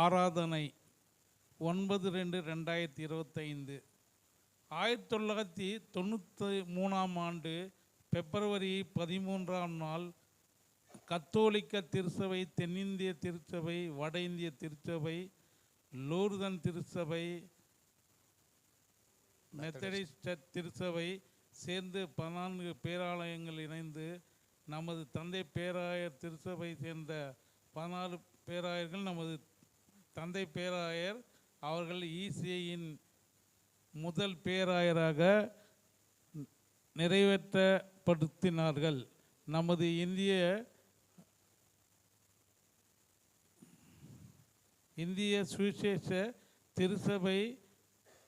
ஆராதனை 9/2/2025. 1993 ஆண்டு பிப்ரவரி 13ஆம் நாள் கத்தோலிக்க திருச்சபை, தென்னிந்திய திருச்சபை, வட இந்திய திருச்சபை, லூர்தன் திருச்சபை, மெத்தடிஸ்ட் திருச்சபை சேர்ந்து 14 பேராலயங்கள் இணைந்து நமது தந்தை பேராயர் திருச்சபை சேர்ந்த 14 பேராயர்கள் நமது தந்தை பேராயர் அவர்கள் இசிஐயின் முதல் பேராயராக நிறைவேற்றப்படுத்தினார்கள். நமது இந்திய சுவிசேஷ திருச்சபை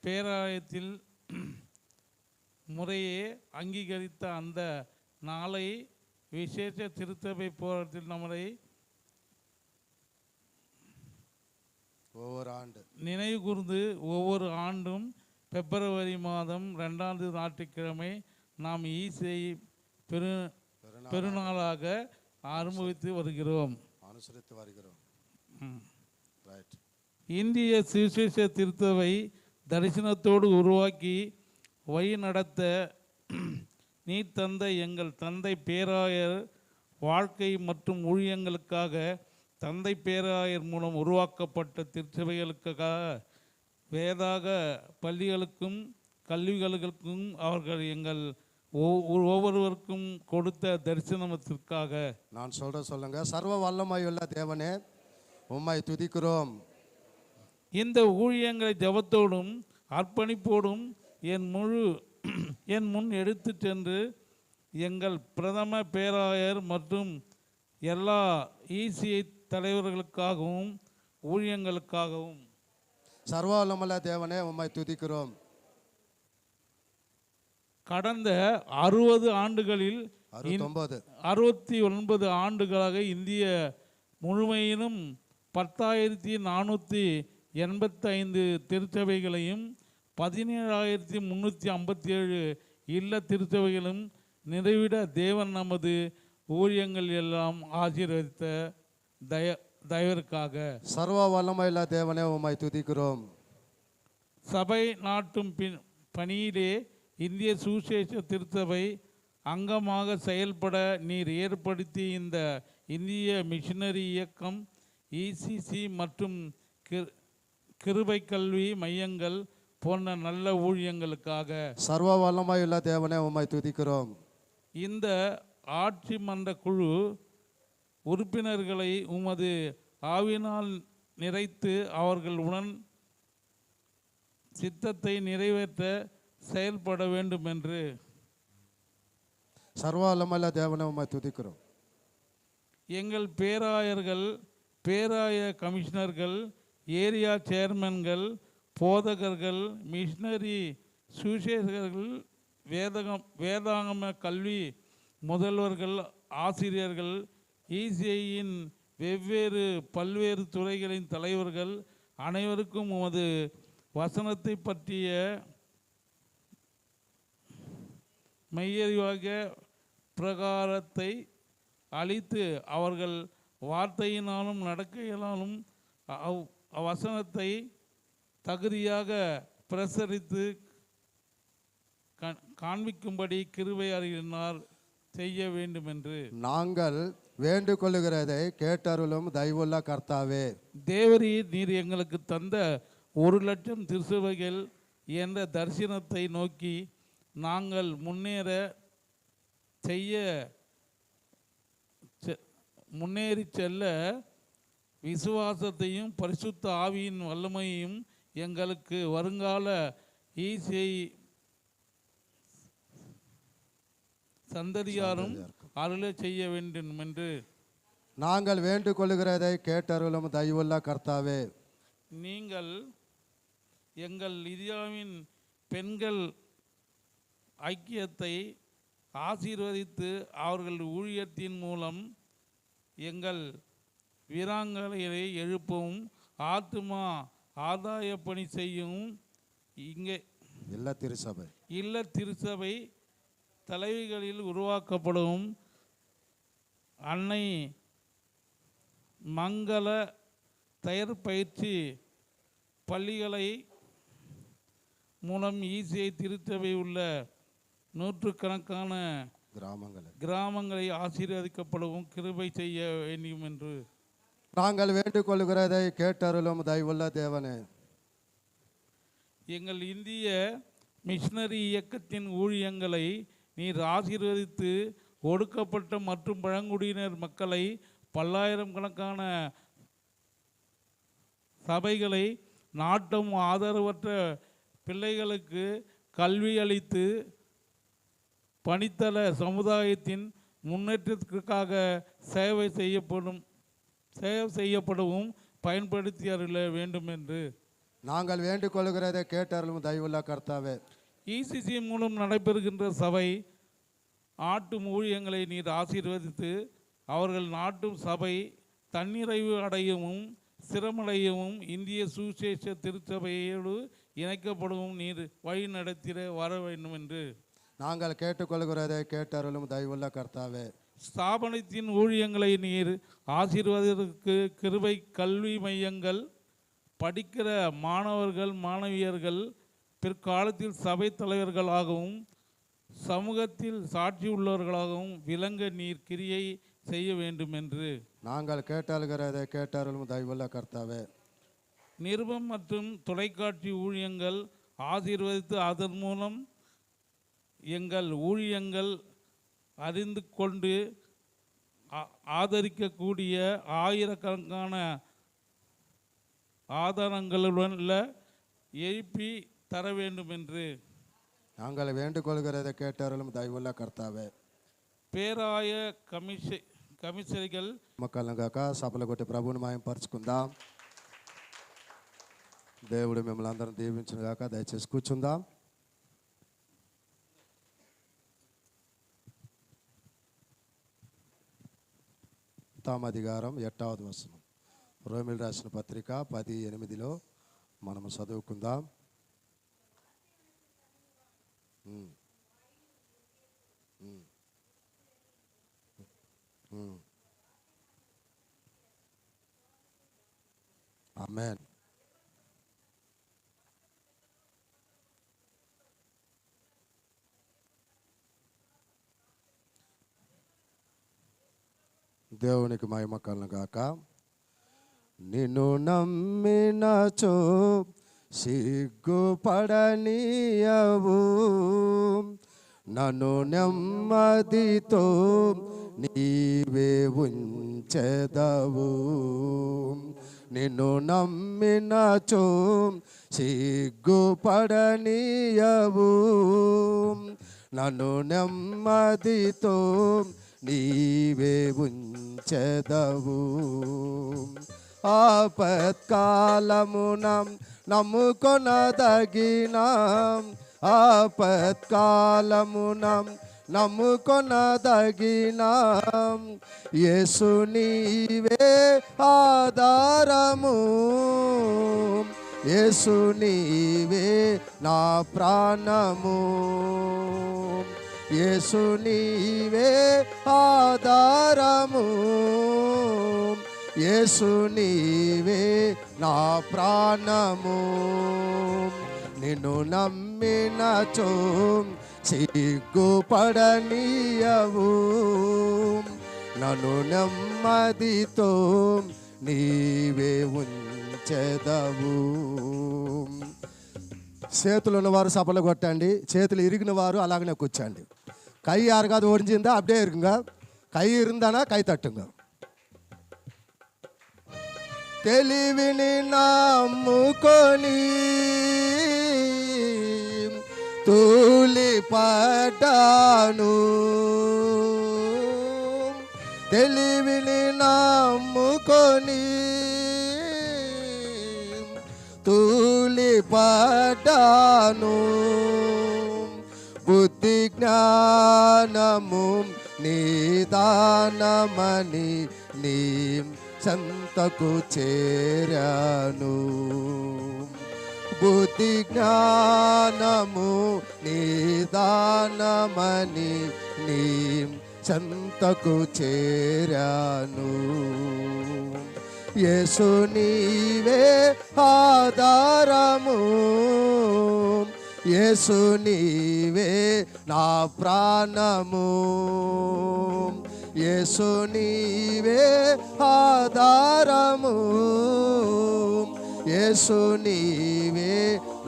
பேராயத்தில் முறையே அங்கீகரித்த அந்த நாளை விசேஷ திருச்சபை போராட்டத்தில் நம்மளை ஒவ்வொரு ஆண்டு நினைவு கூர்ந்து ஒவ்வொரு ஆண்டும் பிப்ரவரி மாதம் 2ஆம் ஞாயிற்றுக்கிழமை நாம் ஈசை பெருநாளாக அனுசரித்து வருகிறோம். இந்திய சுவிசேஷ திருச்சபை தரிசனத்தோடு உருவாக்கி வழி நடத்த நீ தந்த எங்கள் தந்தை பேராயர் வாழ்க்கை மற்றும் ஊழியங்களுக்காக தந்தை பேராயர் மூலம் உருவாக்கப்பட்ட திருச்சபைகளுக்காக வேதாக பள்ளிகளுக்கும் கல்விகளுக்கும் அவர்கள் எங்கள் ஒவ்வொருவருக்கும் கொடுத்த தரிசனத்திற்காக நான் சொல்லுங்க. சர்வ வல்லமையுள்ள தேவனே உம்மை துதிக்கிறோம். இந்த ஊழியங்களை ஜபத்தோடும் அர்ப்பணிப்போடும் என் முன் எடுத்து சென்று எங்கள் பிரதம பேராயர் மற்றும் எல்லா இசிஐ தலைவர்களுக்காகவும் ஊழியங்களுக்காகவும் சர்வ வல்லமையுள்ள தேவனே உம்மை துதிக்கிறோம். கடந்த 60 ஆண்டுகளில் 69 ஆண்டுகளாக இந்திய முழுமையிலும் 10,485 திருச்சபைகளையும் 17,357 இல்ல திருச்சபைகளும் நிறைவிட தேவன் நமது ஊழியங்கள் எல்லாம் ஆசீர்வதித்த தயவிற்காக சர்வ வல்லமையுள்ள தேவனே உம்மை துதிக்கிறோம். சபை நாட்டும் பணியிலே இந்திய சுவிசேஷ திருச்சபை அங்கமாக செயல்பட நீர் ஏற்படுத்தி இந்த இந்திய மிஷனரி இயக்கம், இசிசி மற்றும் கிருபை கல்வி மையங்கள் போன்ற நல்ல ஊழியங்களுக்காக சர்வ வல்லமையுள்ள தேவனே உம்மை துதிக்கிறோம். இந்த ஆட்சி மன்ற குழு உறுப்பினர்களை உமது ஆவினால் நிறைத்து அவர்கள் உடன் சித்தத்தை நிறைவேற்ற செயல்பட வேண்டும் என்று சர்வ வல்லமையுள்ள தேவனே உம்மை துதிக்கிறோம். எங்கள் பேராயர்கள், பேராய கமிஷனர்கள், ஏரியா சேர்மன்கள், போதகர்கள், மிஷனரி சுவிசேஷகர்கள், வேதாகம கல்வி முதல்வர்கள், ஆசிரியர்கள், இசிஐயின் பல்வேறு துறைகளின் தலைவர்கள் அனைவருக்கும் உமது வசனத்தை பற்றிய மெய்யறிவாக பிரகாரத்தை அளித்து அவர்கள் வார்த்தையினாலும் நடக்கையினாலும் வசனத்தை தகுதியாக பிரசரித்து காண்பிக்கும்படி கிருபை அறிவினார் செய்ய வேண்டும் என்று நாங்கள் வேண்டுகொள்ளுகிறதை கேட்டருளும் தயவுள்ள கர்த்தாவே. தேவரீர் நீர் எங்களுக்கு தந்த 1,00,000 திருச்சபைகள் என்ற தரிசனத்தை நோக்கி நாங்கள் முன்னேறி செல்ல விசுவாசத்தையும் பரிசுத்த ஆவியின் வல்லமையையும் எங்களுக்கு வருங்கால இசிஐ சந்ததியாரும் அருள செய்ய வேண்டும் என்று நாங்கள் வேண்டுகொள்ளுகிறதை கேட்டருளும் தயவுள்ள கர்த்தாவே. நீங்கள் எங்கள் இந்தியாவின் பெண்கள் ஐக்கியத்தை ஆசீர்வதித்து அவர்கள் ஊழியத்தின் மூலம் எங்கள் வீராங்கனைகளை எழுப்பவும் ஆத்துமா ஆதாய பணி செய்யவும் இங்கே இல்ல திருச்சபை தலைவிகளில் உருவாக்கப்படும் அன்னை மங்கள தயார் பயிற்சி பள்ளிகளை மூலம் ஈசிஐ திருச்சபை உள்ள நூற்றுக்கணக்கான கிராமங்களை ஆசீர்வதிக்கப்படவும் கிருபை செய்ய வேண்டும் என்று நாங்கள் வேண்டிக்கொள்கிறதை கேட்டருளும் தயவுள்ள தேவனே. எங்கள் இந்திய மிஷனரி இயக்கத்தின் ஊழியங்களை நீர் ஆசீர்வதித்து ஒடுக்கப்பட்ட மற்றும் பழங்குடியினர் மக்களை பல்லாயிரம் கணக்கான சபைகளை நாட்டும் ஆதரவற்ற பிள்ளைகளுக்கு கல்வி அளித்து பணித்தள சமுதாயத்தின் முன்னேற்றத்திற்காக சேவை செய்யப்படவும் பயன்படுத்தி அருள வேண்டும் என்று நாங்கள் வேண்டிக்கொள்கிறதை கேட்டருளும் தயவுள்ள கர்த்தாவே. இசிசி மூலம் நடைபெறுகின்ற சபை ஆட்டும் ஊழியங்களை நீர் ஆசீர்வதித்து அவர்கள் நாட்டும் சபை தன்னிறைவு அடையவும் சிரமடையவும் இந்திய சுவிசேஷ திருச்சபையோடு இணைக்கப்படவும் நீர் வழி நடத்திட வர வேண்டும் என்று நாங்கள் கேட்டுக்கொள்கிறதை கேட்டருளும் தயவுள்ள கர்த்தாவே. ஸ்தாபனத்தின் ஊழியங்களை நீர் ஆசீர்வாதத்திற்கு கிருபை கல்வி மையங்கள் படிக்கிற மாணவர்கள் மாணவியர்கள் பிற்காலத்தில் சபை தலைவர்களாகவும் சமூகத்தில் சாட்சி உள்ளவர்களாகவும் விளங்க நீர் கிரியை செய்ய வேண்டும் என்று நாங்கள் கேட்டல்கிறதை கேட்டருளும் தயவுள்ள கர்த்தாவே. நிருபம் மற்றும் தொலைக்காட்சி ஊழியங்கள் ஆசீர்வதித்து அதன் மூலம் எங்கள் ஊழியங்கள் அறிந்து கொண்டு ஆதரிக்கக்கூடிய ஆயிரக்கணக்கான ஆதாரங்களுடன் எழுப்பி தர வேண்டும் என்று நாங்கள் வேண்டுகொள்கிறதை கேட்டருளும் தயவுள்ள కర్తావే. పేరాయ కమిషనరికల్ మక్కలను గాక సభలు కొట్టి ప్రభువుని మహిమపరచుకుందాం. దేవుడు మిమ్మల్ని అందరం దీవించును గాక. దయచేసి కూర్చుందాం. అధికారం 8వ వచనం రోమిల్ రాసిన పత్రిక 10:8లో మనము చదువుకుందాం. ఆమేన్. దేవునికి మహిమ కలుగును గాక. నిన్ను నమ్మినచో సిగ్గుపడనీయవు, నన్ను నెమ్మదితో నీవే ఉంచెదవు. నిన్ను నమ్మినచో సిగ్గుపడనీయవు, నన్ను నెమ్మదితో నీవే ఉంచెదవు. ఆపత్కాలమున నమ్ముకొనదగిన, ఆపత్కాలమున నమ్ముకొనదగిన యేసు నీవే ఆధారము, యేసు నీవే నా ప్రాణము, యేసు నీవే ఆధారము, యేసు నీవే నా ప్రాణము. నిన్ను నమ్మినచో సిగ్గుపడనీయవు, నన్ను నెమ్మదితో నీవే ఉంచెదవు. చేతులు ఉన్నవారు సభలు కొట్టండి, చేతులు ఇరిగిన వారు అలాగనే కూర్చోండి. కై யாருக்காவது ஒடிஞ்சிருந்தா அப்படியே இருக்குங்க, கை இருந்தானா கை தட்டுங்க. తెలివిని నమ్ముకొని తూలిపడ్డాను, తెలివిని నమ్ముకొని తూలిపడ్డాను. బుద్ధి జ్ఞానము నిదానమని నీ సంతకు చేరాను. బుద్ధి జ్ఞానము నిదానమని నీ సంతకు చేరాను. యేసు నీవే ఆధారము, యేసు నీవే నా ప్రాణము, యేసు నీవే ఆధారము, యేసు నీవే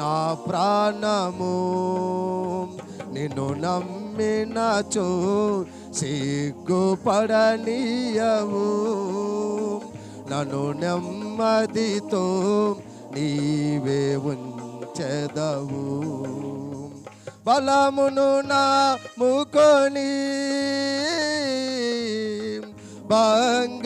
నా ప్రాణము. నిన్ను నమ్మినచో సిగ్గుపడనీయవు, నన్ను నెమ్మదితో నీవే ఉంచెదవు. బలమును నాముకొని భంగపడ్డాను,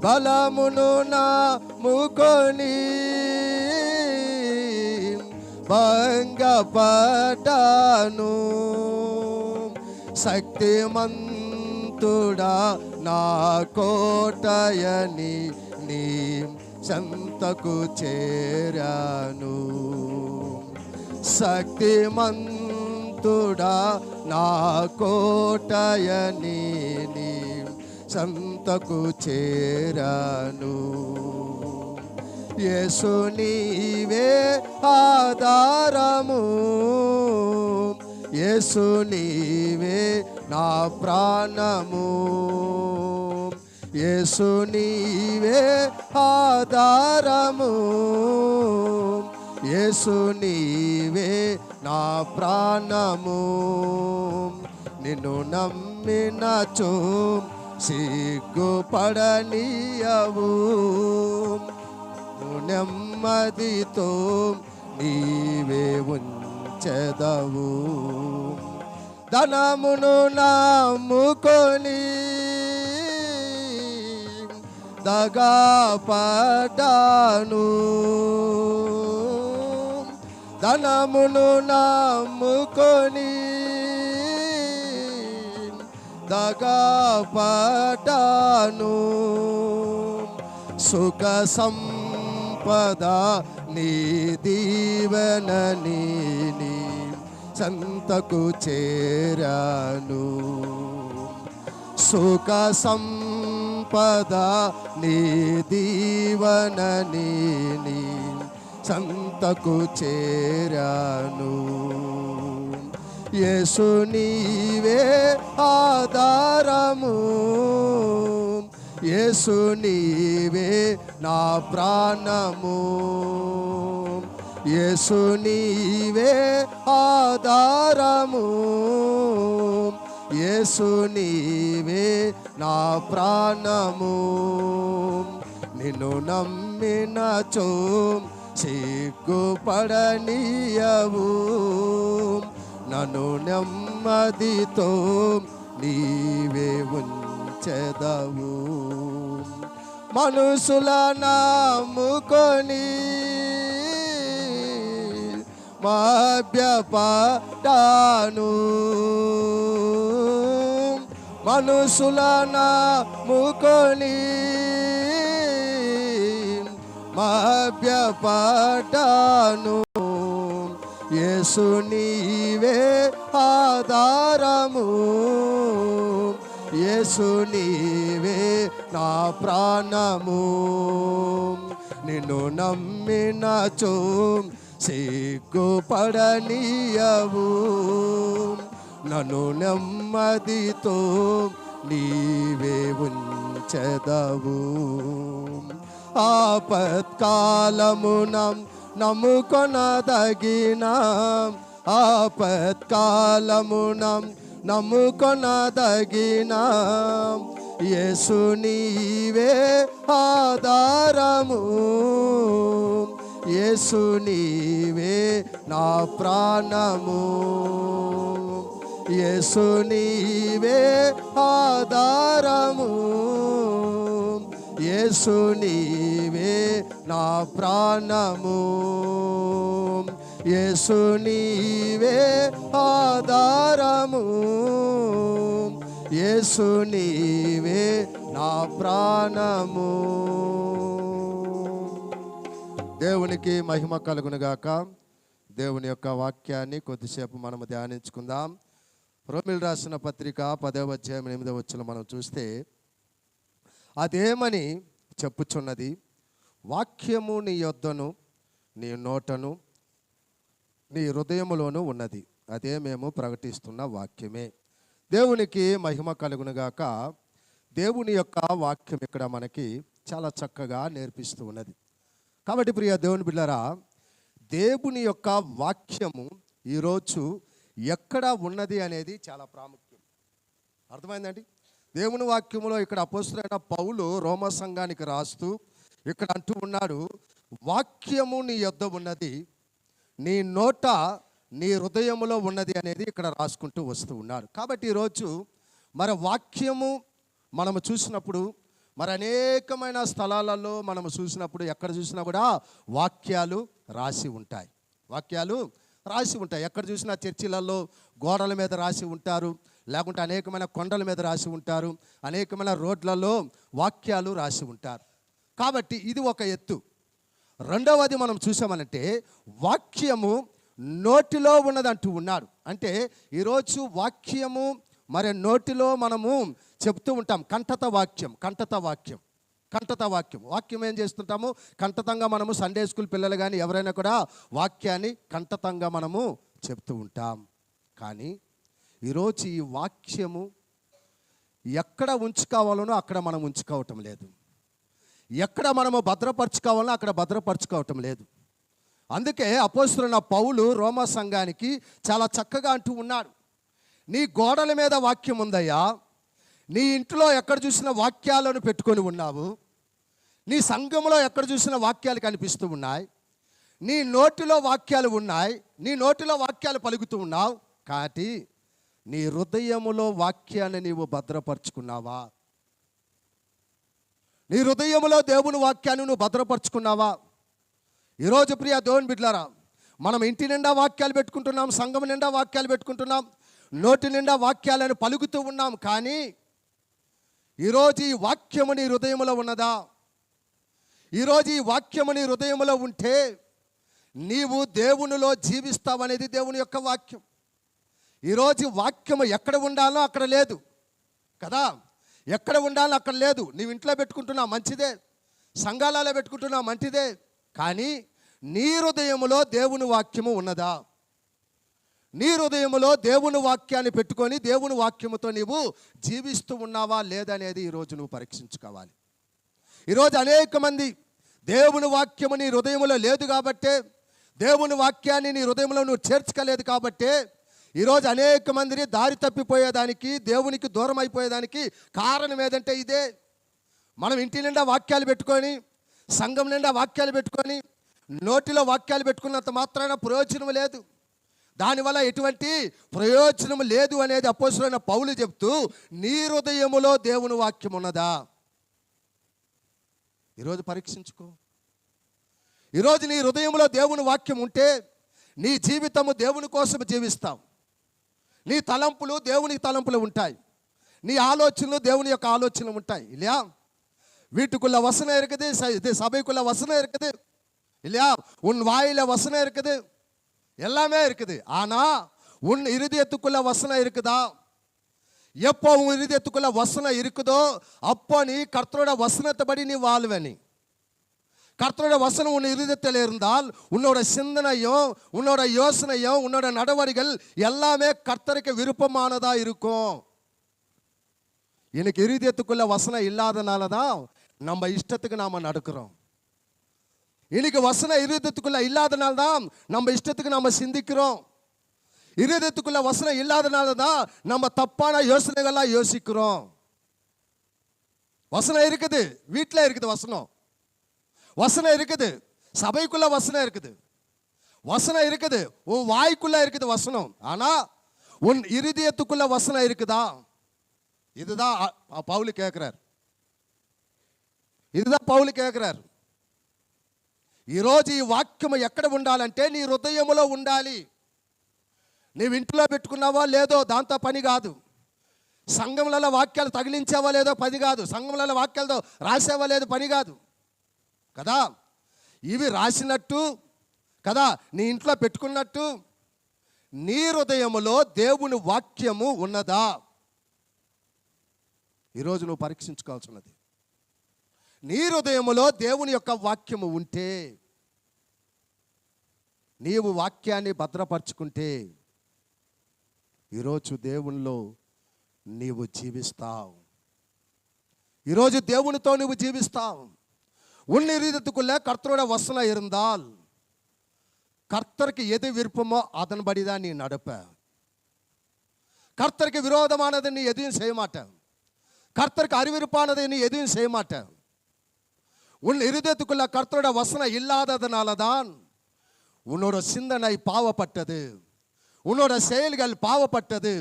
బలమును నాముకొని భంగపడ్డాను. శక్తిమంతుడా నా కోటయని నీ చెంతకు చేరాను, శక్తిమంతుడా నా కోటయని నీ చెంతకు చేరాను. యేసు నీవే ఆధారము, యేసు నీవే నా ప్రాణము, యేసు నీవే ఆధారము, యేసు నీవే నా ప్రాణము. నిన్ను నమ్మినచో సిగ్గుపడనీయవు, నెమ్మదితో నీవే ఉంచెదవు. ధనమును నమ్ముకొని దగాపడ్డాను, ధనమును నమ్ముకొని దగాపడ్డాను. సుఖ సంపద నీ దీవెనని నీ సంతకు చేరాను, సుఖ సంపద నీ దీవెనని నీ సంతకు చేరాను. యేసు నీవే ఆధారము, యేసు నీవే నా ప్రాణము, యేసు నీవే ఆధారము, యేసు నీవే నా ప్రాణము. నిన్ను నమ్మినచో సిగ్గుపడనీయవు, నన్ను నెమ్మదితో నీవే ఉంచెదవు. మనుషుల నమ్ముకొని మభ్యపడ్డాను, మనుషుల నమ్ముకొని మభ్యపడ్డాను. యేసు నీవే ఆధారము, యేసు నీవే నా ప్రాణము. నిన్ను నమ్మినచో సిగ్గుపడనీయవు, నన్ను నెమ్మదితో నీవే ఉంచెదవు. ఆపత్కాలమున నమ్ముకొనదగిన, ఆపత్కాలమున నమ్ముకొనదగిన యేసు నీవే ఆధారము, యేసు నీవే నా ప్రాణము, యేసు నీవే ఆధారము, యేసు నీవే నా ప్రాణము, యేసు నీవే ఆధారము, యేసు నీవే నా ప్రాణము. దేవునికి మహిమ కలుగునుగాక. దేవుని యొక్క వాక్యాన్ని కొద్దిసేపు మనము ధ్యానించుకుందాం. రోమిల్ రాసిన పత్రిక 10వ అధ్యాయం 8వ వచనం మనం చూస్తే, అదేమని చెప్పుచున్నది, వాక్యము నీ యొద్దను నీ నోటను నీ హృదయములోను ఉన్నది, అదే మేము ప్రకటిస్తున్న వాక్యమే. దేవునికి మహిమ కలుగునుగాక. దేవుని యొక్క వాక్యం ఇక్కడ మనకి చాలా చక్కగా నేర్పిస్తూ ఉన్నది. కాబట్టి ప్రియ దేవుని బిడ్డలారా, దేవుని యొక్క వాక్యము ఈరోజు ఎక్కడ ఉన్నది అనేది చాలా ప్రాముఖ్యం. అర్థమైందండి? దేవుని వాక్యములో ఇక్కడ అపోస్తలుడైన పౌలు రోమా సంఘానికి రాస్తూ ఇక్కడ అంటూ ఉన్నాడు, వాక్యము నీ యొద్ద ఉన్నది, నీ నోట నీ హృదయములో ఉన్నది అనేది ఇక్కడ రాసుకుంటూ వస్తూ ఉన్నాడు. కాబట్టి ఈరోజు మరి వాక్యము మనము చూసినప్పుడు, మరి అనేకమైన స్థలాలలో మనము చూసినప్పుడు, ఎక్కడ చూసినా కూడా వాక్యాలు రాసి ఉంటాయి. వాక్యాలు రాసి ఉంటాయి. ఎక్కడ చూసినా చర్చిలలో గోడల మీద రాసి ఉంటారు, లేకుంటే అనేకమైన కొండల మీద రాసి ఉంటారు, అనేకమైన రోడ్లలో వాక్యాలు రాసి ఉంటారు. కాబట్టి ఇది ఒక ఎత్తు. రెండవది మనం చూసామనంటే, వాక్యము నోటిలో ఉన్నదంటూ ఉన్నాడు. అంటే ఈరోజు వాక్యము మరి నోటిలో మనము చెప్తూ ఉంటాం. కంఠత వాక్యం, కంఠత వాక్యం, కంఠత వాక్యం. వాక్యం ఏం చేస్తుంటాము? కంఠతంగా మనము సండే స్కూల్ పిల్లలు కానీ ఎవరైనా కూడా వాక్యాన్ని కంఠతంగా మనము చెప్తూ ఉంటాం. కానీ ఈరోజు ఈ వాక్యము ఎక్కడ ఉంచుకోవాలనో అక్కడ మనం ఉంచుకోవటం లేదు, ఎక్కడ మనము భద్రపరచుకోవాలనో అక్కడ భద్రపరచుకోవటం లేదు. అందుకే అపోస్తలుడైన పౌలు రోమా సంఘానికి చాలా చక్కగా అంటూ ఉన్నాడు, నీ గోడల మీద వాక్యం ఉందయ్యా, నీ ఇంట్లో ఎక్కడ చూసిన వాక్యాలను పెట్టుకొని ఉన్నావు, నీ సంఘంలో ఎక్కడ చూసిన వాక్యాలు కనిపిస్తూ ఉన్నాయి, నీ నోటిలో వాక్యాలు ఉన్నాయి, నీ నోటిలో వాక్యాలు పలుకుతూ ఉన్నావు. కాబట్టి నీ హృదయములో వాక్యాన్ని నీవు భద్రపరుచుకున్నావా? నీ హృదయములో దేవుని వాక్యాన్ని నువ్వు భద్రపరుచుకున్నావా? ఈరోజు ప్రియ దేవుని బిడ్డలారా, మనం ఇంటి నిండా వాక్యాలు పెట్టుకుంటున్నాం, సంఘం నిండా వాక్యాలు పెట్టుకుంటున్నాం, నోటి నిండా వాక్యాలను పలుకుతూ ఉన్నాం. కానీ ఈరోజు ఈ వాక్యము నీ హృదయములో ఉన్నదా? ఈరోజు ఈ వాక్యము నీ హృదయములో ఉంటే నీవు దేవునిలో జీవిస్తావనేది దేవుని యొక్క వాక్యం. ఈరోజు వాక్యము ఎక్కడ ఉండాలో అక్కడ లేదు కదా, ఎక్కడ ఉండాలో అక్కడ లేదు. నీవు ఇంట్లో పెట్టుకుంటున్నావు మంచిదే, సంఘాలలో పెట్టుకుంటున్నావు మంచిదే, కానీ నీ హృదయములో దేవుని వాక్యము ఉన్నదా? నీ హృదయములో దేవుని వాక్యాన్ని పెట్టుకొని దేవుని వాక్యముతో నీవు జీవిస్తూ ఉన్నావా లేదనేది ఈరోజు నువ్వు పరీక్షించుకోవాలి. ఈరోజు అనేక మంది దేవుని వాక్యము నీ హృదయంలో లేదు కాబట్టే, దేవుని వాక్యాన్ని నీ హృదయంలో నువ్వు చేర్చుకోలేదు కాబట్టే ఈరోజు అనేక మందిని దారి తప్పిపోయేదానికి, దేవునికి దూరం అయిపోయేదానికి కారణం ఏదంటే ఇదే. మనం ఇంటి నిండా వాక్యాలు పెట్టుకొని, సంఘం నిండా వాక్యాలు పెట్టుకొని, నోటిలో వాక్యాలు పెట్టుకున్నంత మాత్రాన ప్రయోజనం లేదు, దానివల్ల ఎటువంటి ప్రయోజనం లేదు అనేది అపోస్తలుడైన పౌలు చెప్తూ, నీ హృదయములో దేవుని వాక్యం ఉన్నదా? ఈరోజు పరీక్షించుకో. ఈరోజు నీ హృదయంలో దేవుని వాక్యం ఉంటే నీ జీవితము దేవుని కోసం జీవిస్తావు, నీ తలంపులు దేవునికి తలంపులు ఉంటాయి, నీ ఆలోచనలు దేవుని యొక్క ఆలోచనలు ఉంటాయి. இல்லையா? வீட்டுக்குள்ள வசனம் இருக்குது, இது சபைக்குள்ள வசனம் இருக்குது, இல்லையா? உன் வாயில வசனம் இருக்குது, எல்லாமே இருக்குது. ஆனா உன் இருதயத்துக்குள்ள வசனம் இருக்குதா? எப்போ உன் இருதயத்துக்குள்ள வசனம் இருக்குதோ அப்போ நீ கர்த்தரோட வசனத்தைப்படி நீ வாழ்வ. நீ கர்த்தரோட வசனம் உன் இருதயத்தில் இருந்தால் உன்னோட சிந்தனையும் உன்னோட யோசனையும் உன்னோட நடவடிக்கைகள் எல்லாமே கர்த்தருக்கு விருப்பமானதா இருக்கும். எனக்கு இருதயத்துக்குள்ள வசனம் இல்லாதனால தான் நம்ம இஷ்டத்துக்கு நாம நடக்கிறோம். இன்னைக்கு வசனம் இருதயத்துக்குள்ள இல்லாதனால தான் நம்ம இஷ்டத்துக்கு நாம சிந்திக்கிறோம். இருதயத்துக்குள்ள வசனம் இல்லாதனால தான் நம்ம தப்பான யோசனைகள்லாம் யோசிக்கிறோம். வசனம் இருக்குது, வீட்டில் இருக்குது வசனம், வசனம் இருக்குது, சபைக்குள்ள வசனம் இருக்குது, வசனம் இருக்குது, உன் வாய்க்குள்ள இருக்குது வசனம். ஆனா உன் இருதயத்துக்குள்ள வசனம் இருக்குதா? இதுதான் பவுல் கேட்கிறார், இதுதான் పౌలు కేకరారు. ఈరోజు ఈ వాక్యము ఎక్కడ ఉండాలంటే నీ హృదయములో ఉండాలి. నీవు ఇంట్లో పెట్టుకున్నావా లేదో దాంతో పని కాదు, సంఘములలో వాక్యాలు తగిలించావా లేదో పని కాదు, సంఘములలో వాక్యాలతో రాసావా లేదో పని కాదు కదా. ఇవి రాసినట్టు కదా, నీ ఇంట్లో పెట్టుకున్నట్టు, నీ హృదయములో దేవుని వాక్యము ఉన్నదా? ఈరోజు నువ్వు పరీక్షించుకోవాల్సి ఉన్నది. నీ హృదయములో దేవుని యొక్క వాక్యము ఉంటే, నీవు వాక్యాన్ని భద్రపరుచుకుంటే, ఈరోజు దేవునిలో నీవు జీవిస్తావు. ఈరోజు దేవునితో నువ్వు జీవిస్తావు. உன்னிருதத்துக்குள்ள கர்த்தரோட வசனம் இருந்தால் கர்த்தருக்கு எது விருப்பமோ அதன்படிதான் நீ நடப்ப. கர்த்தருக்கு விரோதமானதை நீ எதையும் செய்ய மாட்ட. கர்த்தருக்கு அருவருப்பானதை நீ எதையும் செய்ய மாட்ட. உன் இருதயத்துக்குள்ள கர்த்தரோட வசனம் இல்லாததனால தான் உன்னோட சிந்தனை பாவப்பட்டது, உன்னோட செயல்கள் பாவப்பட்டது,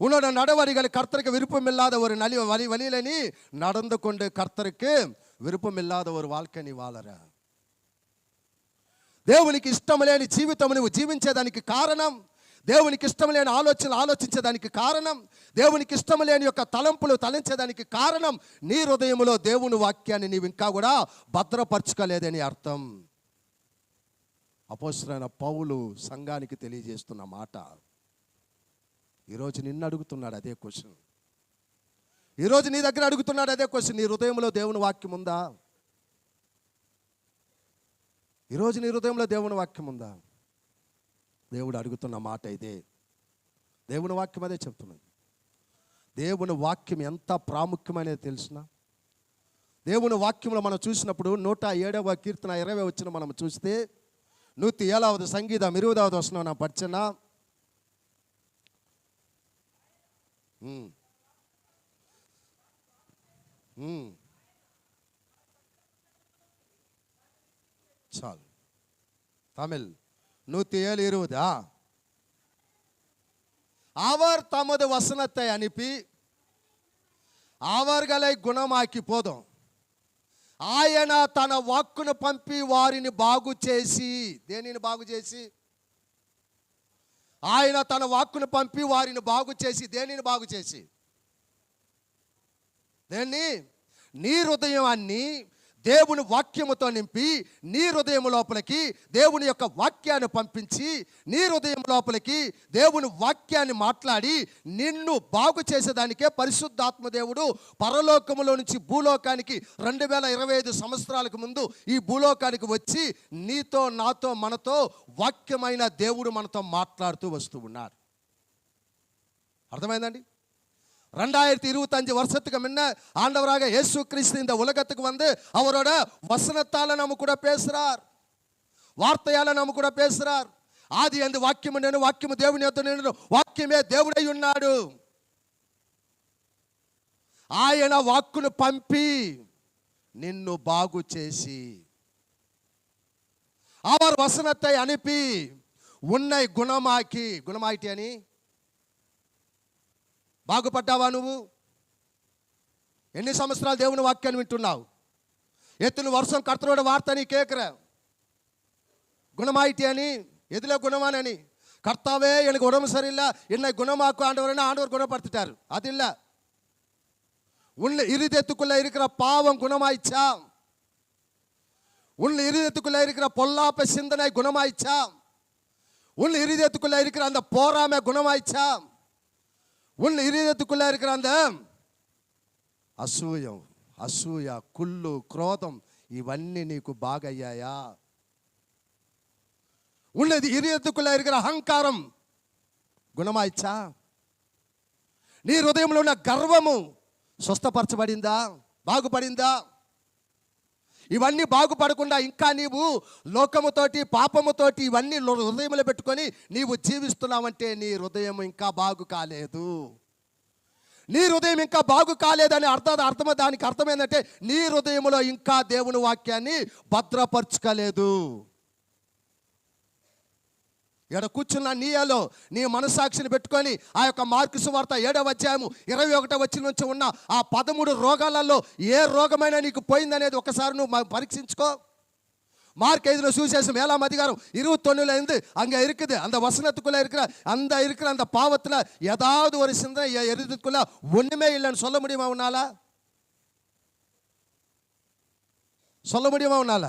உன்னோட நடவடிக்கைகள் கர்த்தருக்கு விருப்பம் இல்லாத ஒரு வழியில நீ நடந்து கொண்டு கர்த்தருக்கு విరుపం ఇల్లాద ఒక வாழ்க்கை నీ వాలరా. దేవునికి ఇష్టం లేని జీవితం నువ్వు జీవించేదానికి కారణం, దేవునికి ఇష్టం లేని ఆలోచనలు ఆలోచించేదానికి కారణం, దేవునికి ఇష్టం లేని యొక్క తలంపులు తలంచేదానికి కారణం నీ హృదయంలో దేవుని వాక్యాన్ని నీవు ఇంకా కూడా భద్రపరచుకోలేదని అర్థం. అపోస్తలుడైన పౌలు సంఘానికి తెలియజేస్తున్న మాట. ఈరోజు నిన్ను అడుగుతున్నాడు అదే క్వశ్చన్. ఈరోజు నీ దగ్గర అడుగుతున్నాడు అదే క్వశ్చన్. నీ హృదయంలో దేవుని వాక్యం ఉందా? ఈరోజు నీ హృదయంలో దేవుని వాక్యం ఉందా? దేవుడు అడుగుతున్న మాట ఇదే. దేవుని వాక్యం అదే చెప్తున్నది. దేవుని వాక్యం ఎంత ప్రాముఖ్యమైనది తెలిసిన? దేవుని వాక్యంలో మనం చూసినప్పుడు 107వ కీర్తన 20వ వచనం మనం చూస్తే, 107వ సంగీతం 20వ వచనం నా పచ్చనా. చాలు. தமிழ் 107:20. அவர் தமது வசனத்தை அனுப்பி அவர்களை குணமாக்கி போதும், ఆయన తన వాక్కును పంపి వారిని బాగు చేసి. దేనిని బాగు చేసి? ఆయన తన వాక్కును పంపి వారిని బాగు చేసి. దేనిని బాగు చేసి? దేన్ని? నీ హృదయాన్ని దేవుని వాక్యముతో నింపి నీ హృదయం లోపలికి దేవుని యొక్క వాక్యాన్ని పంపించి నీ హృదయం లోపలికి దేవుని వాక్యాన్ని మాట్లాడి నిన్ను బాగు చేసేదానికే పరిశుద్ధాత్మ దేవుడు పరలోకములో నుంచి భూలోకానికి 2025 సంవత్సరాలకు ముందు ఈ భూలోకానికి వచ్చి నీతో నాతో మనతో వాక్యమైన దేవుడు మనతో మాట్లాడుతూ వస్తూ ఉన్నాడు. அர்த்தமாயிருந்தாண்டி? 2025 வருஷத்துக்கு முன்ன ஆண்டவராக இயேசு கிறிஸ்து இந்த உலகத்துக்கு வந்து அவரோட வசனத்தால நம்ம கூட பேசுறார், వార్తయాల நம்ம కూడా பேசுறார். ఆది యందు వాక్యము నేను, వాక్యము దేవుని యొద్ద నేను, వాక్యమే దేవుడై ఉన్నాడు. ఆయన వాక్కును పంపి నిన్ను బాగు చేసి, அவர் வசனத்தை அனுப்பி உன்னை குணமாக்கி. குணமாயிட்டி అని బాగుపడ్డావా నువ్వు? ఎన్ని సంవత్సరాలు దేవుని వాక్యాన్ని వింటున్నావు? ఎత్తున వర్షం కర్తరోட వార్త నీ కేட்கிற. குணமாயிட்டி అని, எதுல குணமானி? கர்த்தாவே எனக்கு உடம்பு சரியில்லை, என்னை குணமாக்கு ஆண்டவரேன்னு ஆண்டவர் குணப்படுத்திட்டார். அது இல்ல. உன் இருதயத்துக்குள்ள இருக்கிற பாவம் குணமாயிச்சா? உன் இருதயத்துக்குள்ள இருக்கிற பொல்லாப்ப சிந்தனை குணமாயிச்சா? உன் இருதயத்துக்குள்ள இருக்கிற அந்த போராமை குணமாயிச்சா? உன் இருதயத்துக்குள்ள இருக்கிற அந்த అసూయం, అసూయ, కుళ్ళు, క్రోధం ఇవన్నీ నీకు బాగయ్యాయా? ఉన్నది ఇరియత్తుకుள்ள இருக்கிற అహంకారం గుణమాయిచ్చా? నీ హృదయంలో ఉన్న గర్వము స్వస్థపరచబడిందా? బాగుపడిందా? ఇవన్నీ బాగుపడకుండా ఇంకా నీవు లోకముతోటి పాపముతోటి ఇవన్నీ హృదయంలో పెట్టుకొని నీవు జీవిస్తున్నావంటే నీ హృదయం ఇంకా బాగు కాలేదు. నీ హృదయం ఇంకా బాగు కాలేదని అర్థం. దానికి అర్థం ఏంటంటే నీ హృదయంలో ఇంకా దేవుని వాక్యాన్ని భద్రపరచుకోలేదు. ఇక్కడ కూర్చున్న నీయలో నీ మనసాక్షిని పెట్టుకొని ఆ యొక్క మార్కు సువార్త 7వ అధ్యాయము 21వ వచనం నుంచి ఉన్న ఆ 13 రోగాలలో ఏ రోగమైనా నీకు పోయిందనేది ఒకసారి నువ్వు పరీక్షించుకో. மார்க் 5 சுவிசேஷம் 7ஆம் அதிகாரம் 29ல இருந்து அங்க இருக்குது. அந்த வசனத்துக்குள்ள இருக்கிற அந்த பாவத்துல ஏதாவது ஒரு சிந்தனை எரிதுக்குள்ள ஒண்ணுமே இல்லைன்னு சொல்ல முடியுமா உன்னால? சொல்ல முடியுமா உன்னால?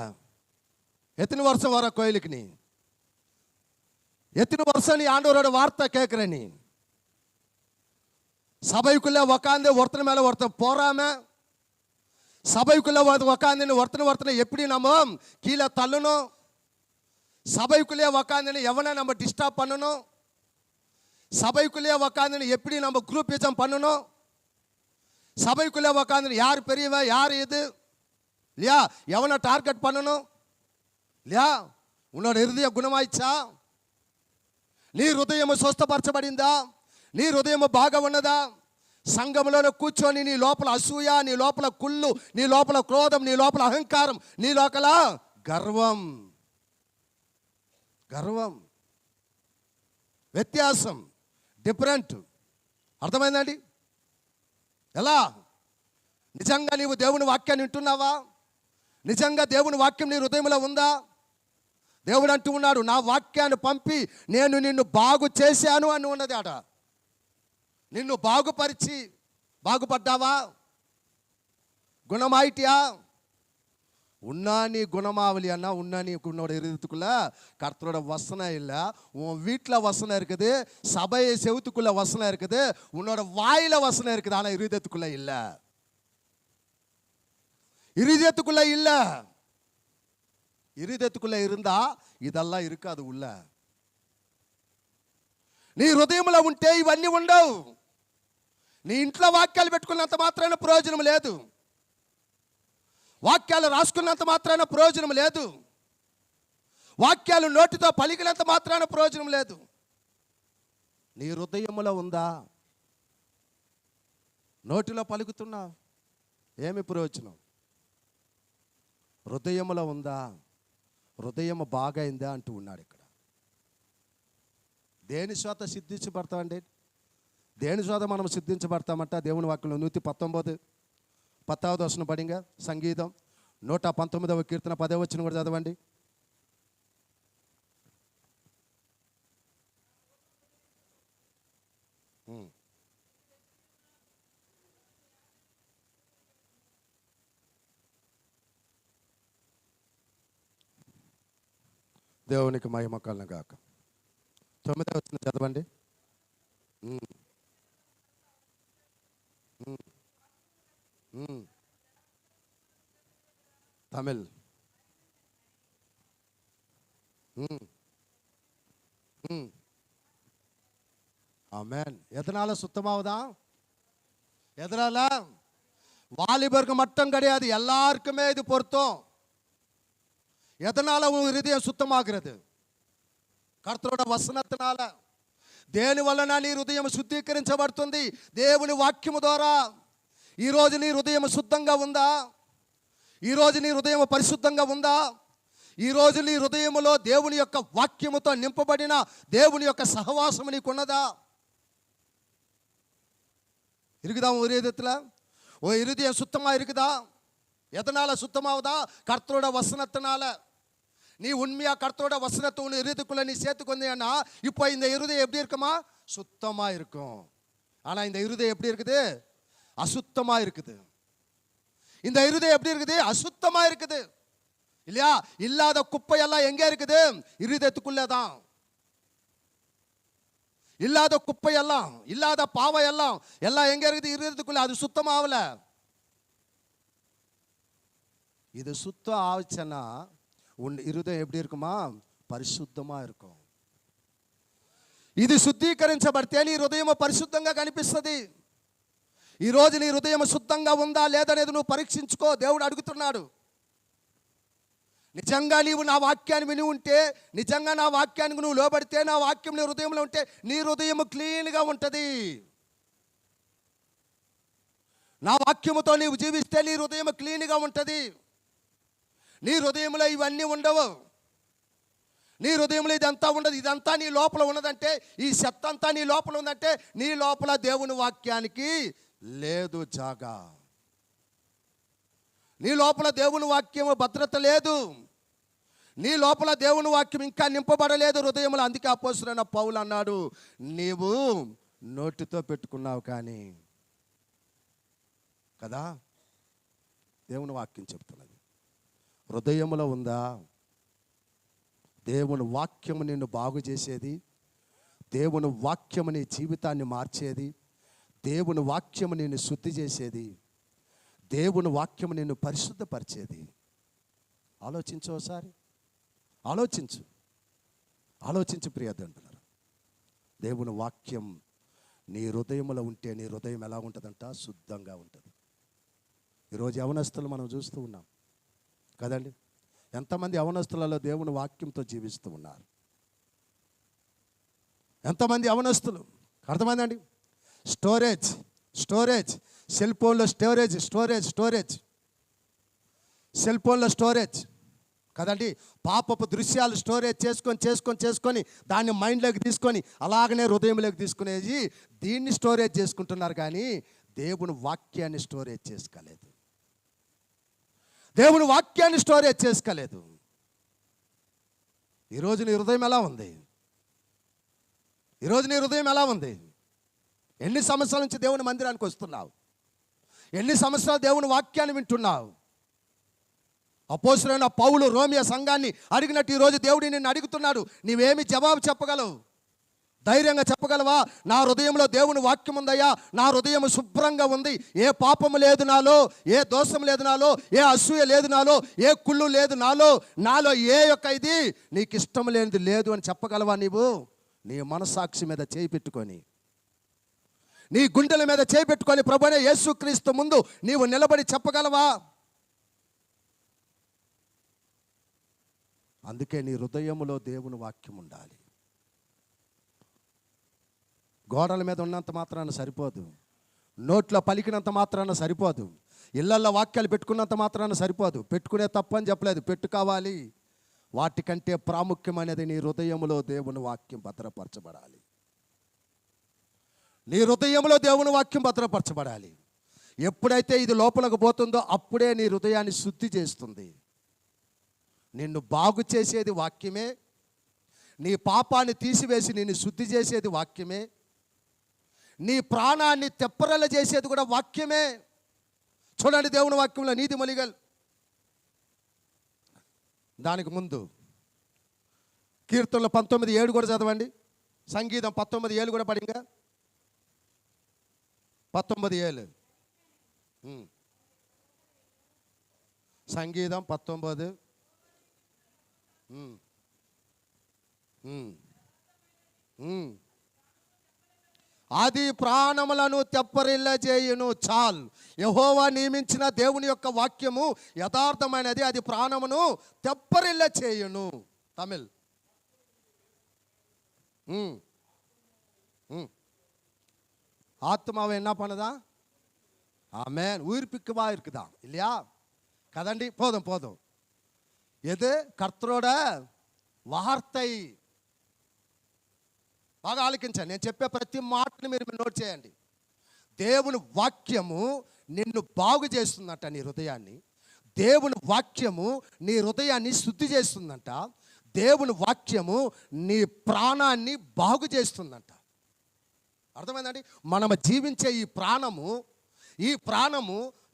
எத்தனை வருஷம் வர கோயிலுக்கு நீ? எத்தனை வருஷம் நீ ஆண்டவரோட வார்த்தை கேட்குற? நீ சபைக்குள்ளே உக்காந்து ஒருத்தர் மேலே ஒருத்தர் போறாம, சபைக்குள்ளே உக்காந்து ஒருத்தனை எப்படி நம்ம கீழே தள்ளணும், சபைக்குள்ளே உக்காந்து எவனை நம்ம டிஸ்டர்ப் பண்ணணும், சபைக்குள்ளே உக்காந்து எப்படி நம்ம குரூப்பிசம் பண்ணணும், சபைக்குள்ளே உக்காந்து யார் பெரியவன் யார் இது இல்லையா, எவனை டார்கெட் பண்ணணும் இல்லையா? உன்னோட హృదయం గుణమాయిచ్చా? నీ హృదయం స్వస్థపరచబడిందా? నీ హృదయం బాగా ఉన్నదా? సంఘములో కూర్చొని నీ లోపల అసూయ, నీ లోపల కుళ్ళు, నీ లోపల క్రోధం, నీ లోపల అహంకారం, నీ లోపల గర్వం వ్యత్యాసం, డిఫరెంట్. అర్థమైందండి? ఎలా? నిజంగా నీవు దేవుని వాక్యాన్ని వింటున్నావా? నిజంగా దేవుని వాక్యం నీ హృదయంలో ఉందా? దేవుడు అంటూ ఉన్నాడు, నా వాక్యాన్ని పంపి నేను నిన్ను బాగు చేశాను అని ఉన్నది ఆట. నిన్ను బాగుపరిచి బాగుపడ్డావா? குணமாயிட்டியா? உன்னா நீ குணமாவலியானா உன்னா நீ உன்னோட இருதயத்துக்குள்ள கர்த்தரோட வசனம் இல்லை, உன் வீட்டில் வசனம் இருக்குது, சபையை செவுத்துக்குள்ள வசனம் இருக்குது, உன்னோட வாயில வசனம் இருக்குது, ஆனால் இருதயத்துக்குள்ள இல்லை. இருதயத்துக்குள்ள இல்லை. இருதயத்துக்குள்ள இருந்தா இதெல்லாம் இருக்காது உள்ள. నీ హృదయంలో ఉంటే ఇవన్నీ ఉండవు. నీ ఇంట్లో వాక్యాలు పెట్టుకున్నంత మాత్రాన ప్రయోజనం లేదు, వాక్యాలు రాసుకున్నంత మాత్రాన ప్రయోజనం లేదు, వాక్యాలు నోటితో పలికినంత మాత్రాన ప్రయోజనం లేదు. నీ హృదయంలో ఉందా? నోటిలో పలుకుతున్నావు, ఏమి ప్రయోజనం? హృదయంలో ఉందా? హృదయం బాగైందా అంటూ ఉన్నాడు ఇక్కడ. దేని శ్వాత సిద్ధించబడతామండి? దేని శ్వాత మనం సిద్ధించబడతామంట? దేవుని వాక్యంలో 119 వచనం పడింగా, సంగీతం 119వ కీర్తన 10వ వచనం కూడా చదవండి. దేవునికి మహిమ కలుగును గాక. 9వ వచనం చదవండి. తమిళ్. ஆமென். எதனால சுத்தமாவதா? எதனால? வாலிபருக்கு மட்டும் கிடையாது, எல்லாருக்குமே இது பொருத்தம். எதனால உன் హృదయం சுத்தமாகிறது? కర్తరుడ వసనத்தினால. దేని వలన నీ హృదయం శుద్ధీకరించబడుతుంది? దేవుని వాక్యము ద్వారా. ఈరోజు నీ హృదయం శుద్ధంగా ఉందా? ఈరోజు నీ హృదయం పరిశుద్ధంగా ఉందా? ఈరోజు నీ హృదయములో దేవుని యొక్క వాక్యముతో నింపబడిన దేవుని యొక్క సహవాసము నీకున్నదా? இருக்குதா உன் இருதயத்தில்? உன் இருதயம் சுத்தமாக இருக்குதா? எதனால சுத்தமாவதா? கர்த்தரோட வசனத்தினால. நீ உண்மையா கர்த்தரோட வசனத்தை உன் இருதயத்துக்குள்ள நீ சேர்த்துக்கு வந்தீங்கன்னா இப்போ இந்த இருதயம் எப்படி இருக்குமா? சுத்தமா இருக்கும். ஆனா இந்த இருதயம் எப்படி இருக்குது? அசுத்தமா இருக்குது. இந்த இருதயம் எப்படி இருக்குது? அசுத்தமா இருக்குது இல்லையா? இல்லாத குப்பையெல்லாம் எங்க இருக்குது? இருதயத்துக்குள்ள தான். இல்லாத குப்பையெல்லாம், இல்லாத பாவம் எல்லாம் எங்க இருக்குது? இருதயத்துக்குள்ள. அது சுத்தமாகல. இது சுத்தம் ஆச்சுன்னா உன் இருதయం எப்படி இருக்குமா? పరిశుద్ధமா இருக்கும். ఇది శుద్ధీకరించబడితే నీ హృదయం పరిశుద్ధంగా కనిపిస్తుంది. ఈరోజు నీ హృదయం శుద్ధంగా ఉందా లేదనేది నువ్వు పరీక్షించుకో. దేవుడు అడుగుతున్నాడు. నిజంగా నీవు నా వాక్యాన్ని విని ఉంటే, నిజంగా నా వాక్యానికి నువ్వు లోబడితే, నా వాక్యం నీ హృదయంలో ఉంటే నీ హృదయం క్లీన్గా ఉంటుంది. నా వాక్యముతో నీవు జీవిస్తే నీ హృదయం క్లీన్గా ఉంటుంది. నీ హృదయంలో ఇవన్నీ ఉండవు. నీ హృదయంలో ఇదంతా ఉండదు. ఇదంతా నీ లోపల ఉన్నదంటే, ఈ చెత్త అంతా నీ లోపల ఉందంటే నీ లోపల దేవుని వాక్యానికి లేదు జాగా. నీ లోపల దేవుని వాక్యం భద్రత లేదు. నీ లోపల దేవుని వాక్యం ఇంకా నింపబడలేదు హృదయంలో. అందుకే అపోస్తలుడైన పౌలు అన్నాడు, నీవు నోటితో పెట్టుకున్నావు కానీ కదా, దేవుని వాక్యం చెప్తున్నది. హృదయంలో ఉందా? దేవుని వాక్యము నిన్ను బాగు చేసేది, దేవుని వాక్యము నీ జీవితాన్ని మార్చేది, దేవుని వాక్యము నిన్ను శుద్ధి చేసేది, దేవుని వాక్యము నిన్ను పరిశుద్ధపరిచేది. ఆలోచించు ఒకసారి, ఆలోచించు ప్రియదండ్రులారా. దేవుని వాక్యం నీ హృదయంలో ఉంటే నీ హృదయం ఎలా ఉంటుందంట? శుద్ధంగా ఉంటుంది. ఈరోజు యవనస్తులు మనం చూస్తూ ఉన్నాం కదండి. ఎంతమంది యవనస్తులలో దేవుని వాక్యంతో జీవిస్తూ ఉన్నారు? ఎంతమంది యవనస్తులు? అర్థమైందండి? స్టోరేజ్ సెల్ ఫోన్లో స్టోరేజ్ సెల్ ఫోన్లో స్టోరేజ్ కదండి. పాపపు దృశ్యాలు స్టోరేజ్ చేసుకొని దాన్ని మైండ్లోకి తీసుకొని అలాగనే హృదయంలోకి తీసుకునేది దీన్ని స్టోరేజ్ చేసుకుంటున్నారు. కానీ దేవుని వాక్యాన్ని స్టోరేజ్ చేసుకోలేదు. దేవుని వాక్యాన్ని స్టోరేజ్ చేసుకోలేదు. ఈరోజు నీ హృదయం ఎలా ఉంది? ఎన్ని సంవత్సరాల నుంచి దేవుని మందిరానికి వస్తున్నావు? ఎన్ని సంవత్సరాలు దేవుని వాక్యాన్ని వింటున్నావు? అపోస్తలుడైన పౌలు రోమియా సంఘాన్ని అడిగినట్టు ఈరోజు దేవుడు నిన్ను అడుగుతున్నాడు. నీవేమి జవాబు చెప్పగలవు? ధైర్యంగా చెప్పగలవా? నా హృదయంలో దేవుని వాక్యం ఉందయ్యా, నా హృదయం శుభ్రంగా ఉంది, ఏ పాపము లేదు నాలో, ఏ దోషం లేదు నాలో, ఏ అసూయ లేదు నాలో, ఏ కుళ్ళు లేదు నాలో ఏ యొక్క ఇది నీకు ఇష్టం లేనిది లేదు అని చెప్పగలవా? నీవు నీ మనస్సాక్షి మీద చేయి పెట్టుకొని, నీ గుండెల మీద చేయి పెట్టుకొని ప్రభువైన యేసుక్రీస్తు ముందు నీవు నిలబడి చెప్పగలవా? అందుకే నీ హృదయములో దేవుని వాక్యం ఉండాలి. గోడల మీద ఉన్నంత మాత్రాన సరిపోదు, నోట్లో పలికినంత మాత్రాన సరిపోదు, ఇళ్లల్లో వాక్యాలు పెట్టుకున్నంత మాత్రాన సరిపోదు. పెట్టుకునే తప్పని చెప్పలేదు, పెట్టుకోవాలి. వాటికంటే ప్రాముఖ్యమైనది నీ హృదయంలో దేవుని వాక్యం భద్రపరచబడాలి. నీ హృదయంలో దేవుని వాక్యం భద్రపరచబడాలి. ఎప్పుడైతే ఇది లోపలకు పోతుందో అప్పుడే నీ హృదయాన్ని శుద్ధి చేస్తుంది. నిన్ను బాగు చేసేది వాక్యమే, నీ పాపాన్ని తీసివేసి నిన్ను శుద్ధి చేసేది వాక్యమే, నీ ప్రాణాన్ని తెప్పరల చేసేది కూడా వాక్యమే. చూడండి దేవుని వాక్యంలో నీతిమొలిగల్. దానికి ముందు కీర్తనలు 19:7 కూడా చదవండి. సంగీతం 19:7 కూడా పడింగా. 19:7 సంగీతం 19. అది ప్రాణములను తెప్పరిల్ల చేయును. చాలు. యెహోవా నియమించిన దేవుని యొక్క వాక్యము యథార్థమైనది, అది ప్రాణమును తెప్పరిల్ల చేయును. తమిళ్. ஆத்மாவை என்ன பண்ணுதா? ஆமென். உயிர்ப்பிக்கவா இருக்குதா இல்லையா? கதண்டி. போதும். எது? కర్తరోడ వార్తై. బాగా ఆలకించండి. నేను చెప్పే ప్రతి మాటని మీరు నోట్ చేయండి. దేవుని వాక్యము నిన్ను బాగు చేస్తుందంట, నీ హృదయాన్ని. దేవుని వాక్యము నీ హృదయాన్ని శుద్ధి చేస్తుందంట. దేవుని వాక్యము నీ ప్రాణాన్ని బాగు చేస్తుందంట. అర్థమైందండి? మనం జీవించే ఈ ప్రాణము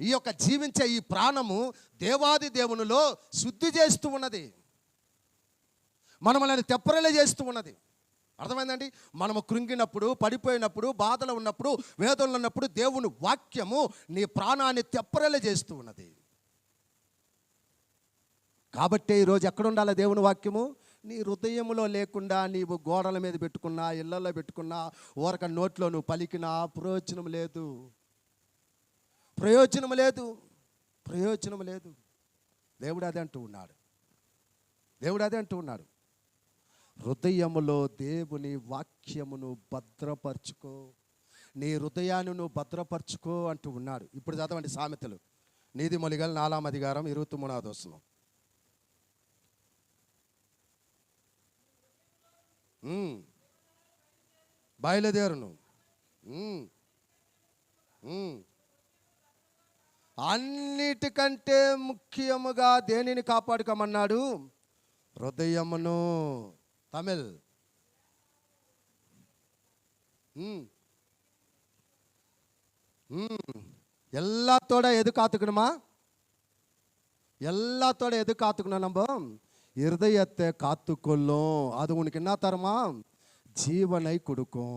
ఈ యొక్క జీవించే ఈ ప్రాణము దేవాది దేవునిలో శుద్ధి చేస్తూ ఉన్నది, మనల్ని తెప్పరలే చేస్తూ ఉన్నది. అర్థమైందండి? మనము కృంగినప్పుడు, పడిపోయినప్పుడు, బాధలు ఉన్నప్పుడు, వేదనలు ఉన్నప్పుడు దేవుని వాక్యము నీ ప్రాణాన్ని తెప్పరలే చేస్తూ ఉన్నది. కాబట్టి ఈరోజు ఎక్కడ ఉండాలి దేవుని వాక్యము? నీ హృదయంలో లేకుండా నీవు గోడల మీద పెట్టుకున్నా, ఇళ్లలో పెట్టుకున్నా, ఊరక నోట్లో నువ్వు పలికినా ప్రయోజనం లేదు. దేవుడు అదే అంటూ ఉన్నాడు. హృదయములో దేవుని వాక్యమును భద్రపరచుకో, నీ హృదయాన్ని నువ్వు భద్రపరచుకో అంటూ ఉన్నాడు. ఇప్పుడు చదవండి సామెతలు, నీతిమొలిగల్ 4వ అధికారం 23వ వచనం. బయలుదేరును. అన్నిటికంటే ముఖ్యముగా దేనిని కాపాడుకోమన్నాడు? హృదయమును. తమిళ్. எல்லாத்தோட எது காத்துக்கணுமா? நம்ம இருதயத்தை காத்துக்கொள்ளும். அது உனக்கு என்ன தருமா? జీవనై కొడుకో.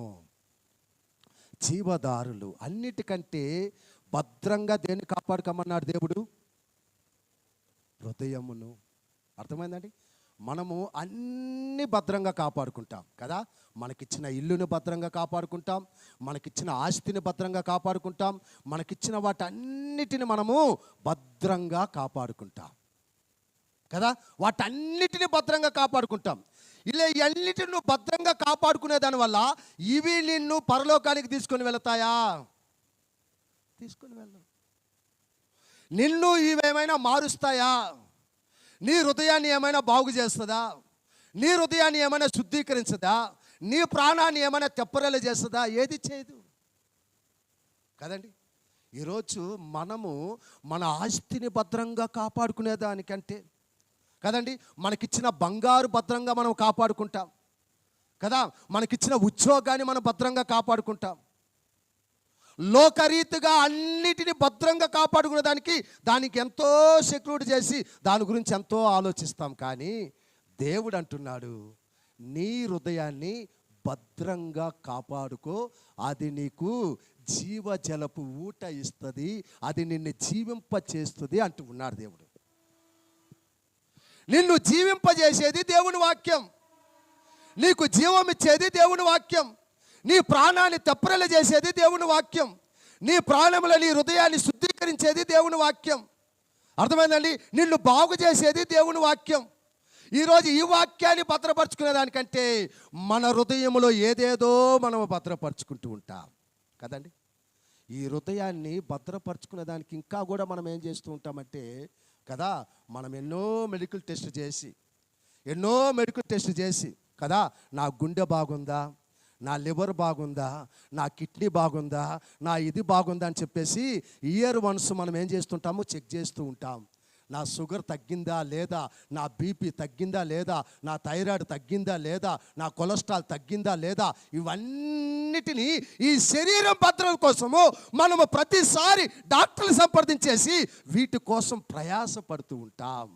జీవదారులు. అన్నిటికంటే భద్రంగా దేన్ని కాపాడుకోమన్నాడు దేవుడు? హృదయమును. అర్థమైందండి? మనము అన్ని భద్రంగా కాపాడుకుంటాం కదా. మనకిచ్చిన ఇల్లుని భద్రంగా కాపాడుకుంటాం, మనకిచ్చిన ఆస్తిని భద్రంగా కాపాడుకుంటాం, మనకిచ్చిన వాటన్నిటిని మనము భద్రంగా కాపాడుకుంటాం కదా. వాటన్నిటిని భద్రంగా కాపాడుకుంటాం. ఇలా అన్నిటిని నువ్వు భద్రంగా కాపాడుకునే దానివల్ల ఇవి నిన్ను పరలోకానికి తీసుకొని వెళతాయా? తీసుకొని వెళ్ళవు. నిన్ను ఇవేమైనా మారుస్తాయా? నీ హృదయాన్ని ఏమైనా బాగు చేస్తుందా? నీ హృదయాన్ని ఏమైనా శుద్ధీకరించదా? నీ ప్రాణాన్ని ఏమైనా తెప్పరేల చేస్తుందా? ఏది చేయదు కదండి. ఈరోజు మనము మన ఆస్తిని భద్రంగా కాపాడుకునేదానికంటే కదండి, మనకిచ్చిన బంగారు భద్రంగా మనం కాపాడుకుంటాం కదా, మనకిచ్చిన ఉద్యోగాన్ని మనం భద్రంగా కాపాడుకుంటాం. లోకరీతిగా అన్నిటిని భద్రంగా కాపాడుకునే దానికి ఎంతో సెక్యూరిటీ చేసి దాని గురించి ఎంతో ఆలోచిస్తాం. కానీ దేవుడు అంటున్నాడు, నీ హృదయాన్ని భద్రంగా కాపాడుకో, అది నీకు జీవజలపు ఊట ఇస్తుంది, అది నిన్ను జీవింపచేస్తుంది అంటూ ఉన్నాడు దేవుడు. నిన్ను జీవింపజేసేది దేవుని వాక్యం, నీకు జీవం ఇచ్చేది దేవుని వాక్యం, నీ ప్రాణాన్ని తెప్పరిల్ల చేసేది దేవుని వాక్యం, నీ ప్రాణముల నీ హృదయాన్ని శుద్ధీకరించేది దేవుని వాక్యం. అర్థమైందండి? నిన్ను బాగు చేసేది దేవుని వాక్యం. ఈరోజు ఈ వాక్యాన్ని భద్రపరుచుకునే దానికంటే మన హృదయంలో ఏదేదో మనం భద్రపరుచుకుంటూ ఉంటాం కదండి. ఈ హృదయాన్ని భద్రపరుచుకునే దానికి ఇంకా కూడా మనం ఏం చేస్తూ ఉంటామంటే కదా, మనం ఎన్నో మెడికల్ టెస్ట్ చేసి కదా, నా గుండె బాగుందా, నా లివర్ బాగుందా, నా కిడ్నీ బాగుందా, నా ఇది బాగుందా అని చెప్పేసి ఇయర్ వన్స్ మనం ఏం చేస్తుంటాము? చెక్ చేస్తూ ఉంటాం. నా షుగర్ తగ్గిందా లేదా, నా బీపీ తగ్గిందా లేదా, నా థైరాయిడ్ తగ్గిందా లేదా, నా కొలెస్ట్రాల్ తగ్గిందా లేదా, ఇవన్నిటినీ ఈ శరీరం భద్రత కోసము మనము ప్రతిసారి డాక్టర్లు సంప్రదించేసి వీటి కోసం ప్రయాసపడుతూ ఉంటాం.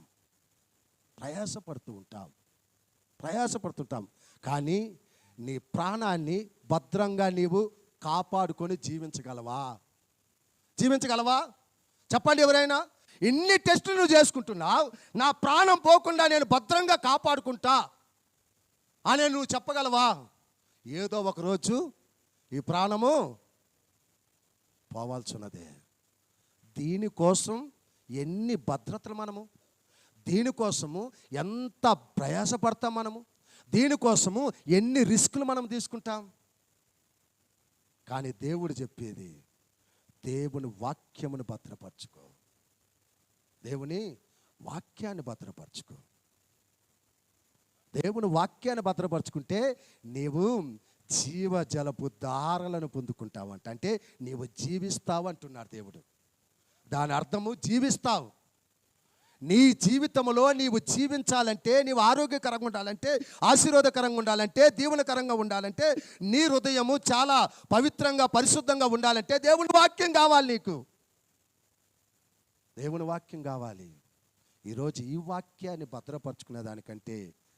కానీ నీ ప్రాణాన్ని భద్రంగా నీవు కాపాడుకొని జీవించగలవా? చెప్పండి ఎవరైనా. ఇన్ని టెస్టులు నువ్వు చేసుకుంటున్నావు, నా ప్రాణం పోకుండా నేను భద్రంగా కాపాడుకుంటా అని నువ్వు చెప్పగలవా? ఏదో ఒకరోజు ఈ ప్రాణము పోవాల్సినదే. దీనికోసం ఎన్ని భద్రతలు మనము, దీనికోసము ఎంత ప్రయాసపడతాం మనము, దీనికోసము ఎన్ని రిస్కులు మనం తీసుకుంటాం. కానీ దేవుడు చెప్పేది, దేవుని వాక్యమును భద్రపరచుకో, దేవుని వాక్యాన్ని భద్రపరచుకో. దేవుని వాక్యాన్ని భద్రపరచుకుంటే నీవు జీవజలపు ధారలను పొందుకుంటావంట. అంటే నీవు జీవిస్తావు అంటున్నాడు దేవుడు. దాని అర్థము జీవిస్తావు. నీ జీవితంలో నీవు జీవించాలంటే, నీవు ఆరోగ్యకరంగా ఉండాలంటే, ఆశీర్వాదకరంగా ఉండాలంటే, దీవెనకరంగా ఉండాలంటే, నీ హృదయము చాలా పవిత్రంగా పరిశుద్ధంగా ఉండాలంటే దేవుని వాక్యం కావాలి. నీకు దేవుని వాక్యం కావాలి. ఈరోజు ఈ వాక్యాన్ని భద్రపరచుకునే దానికంటే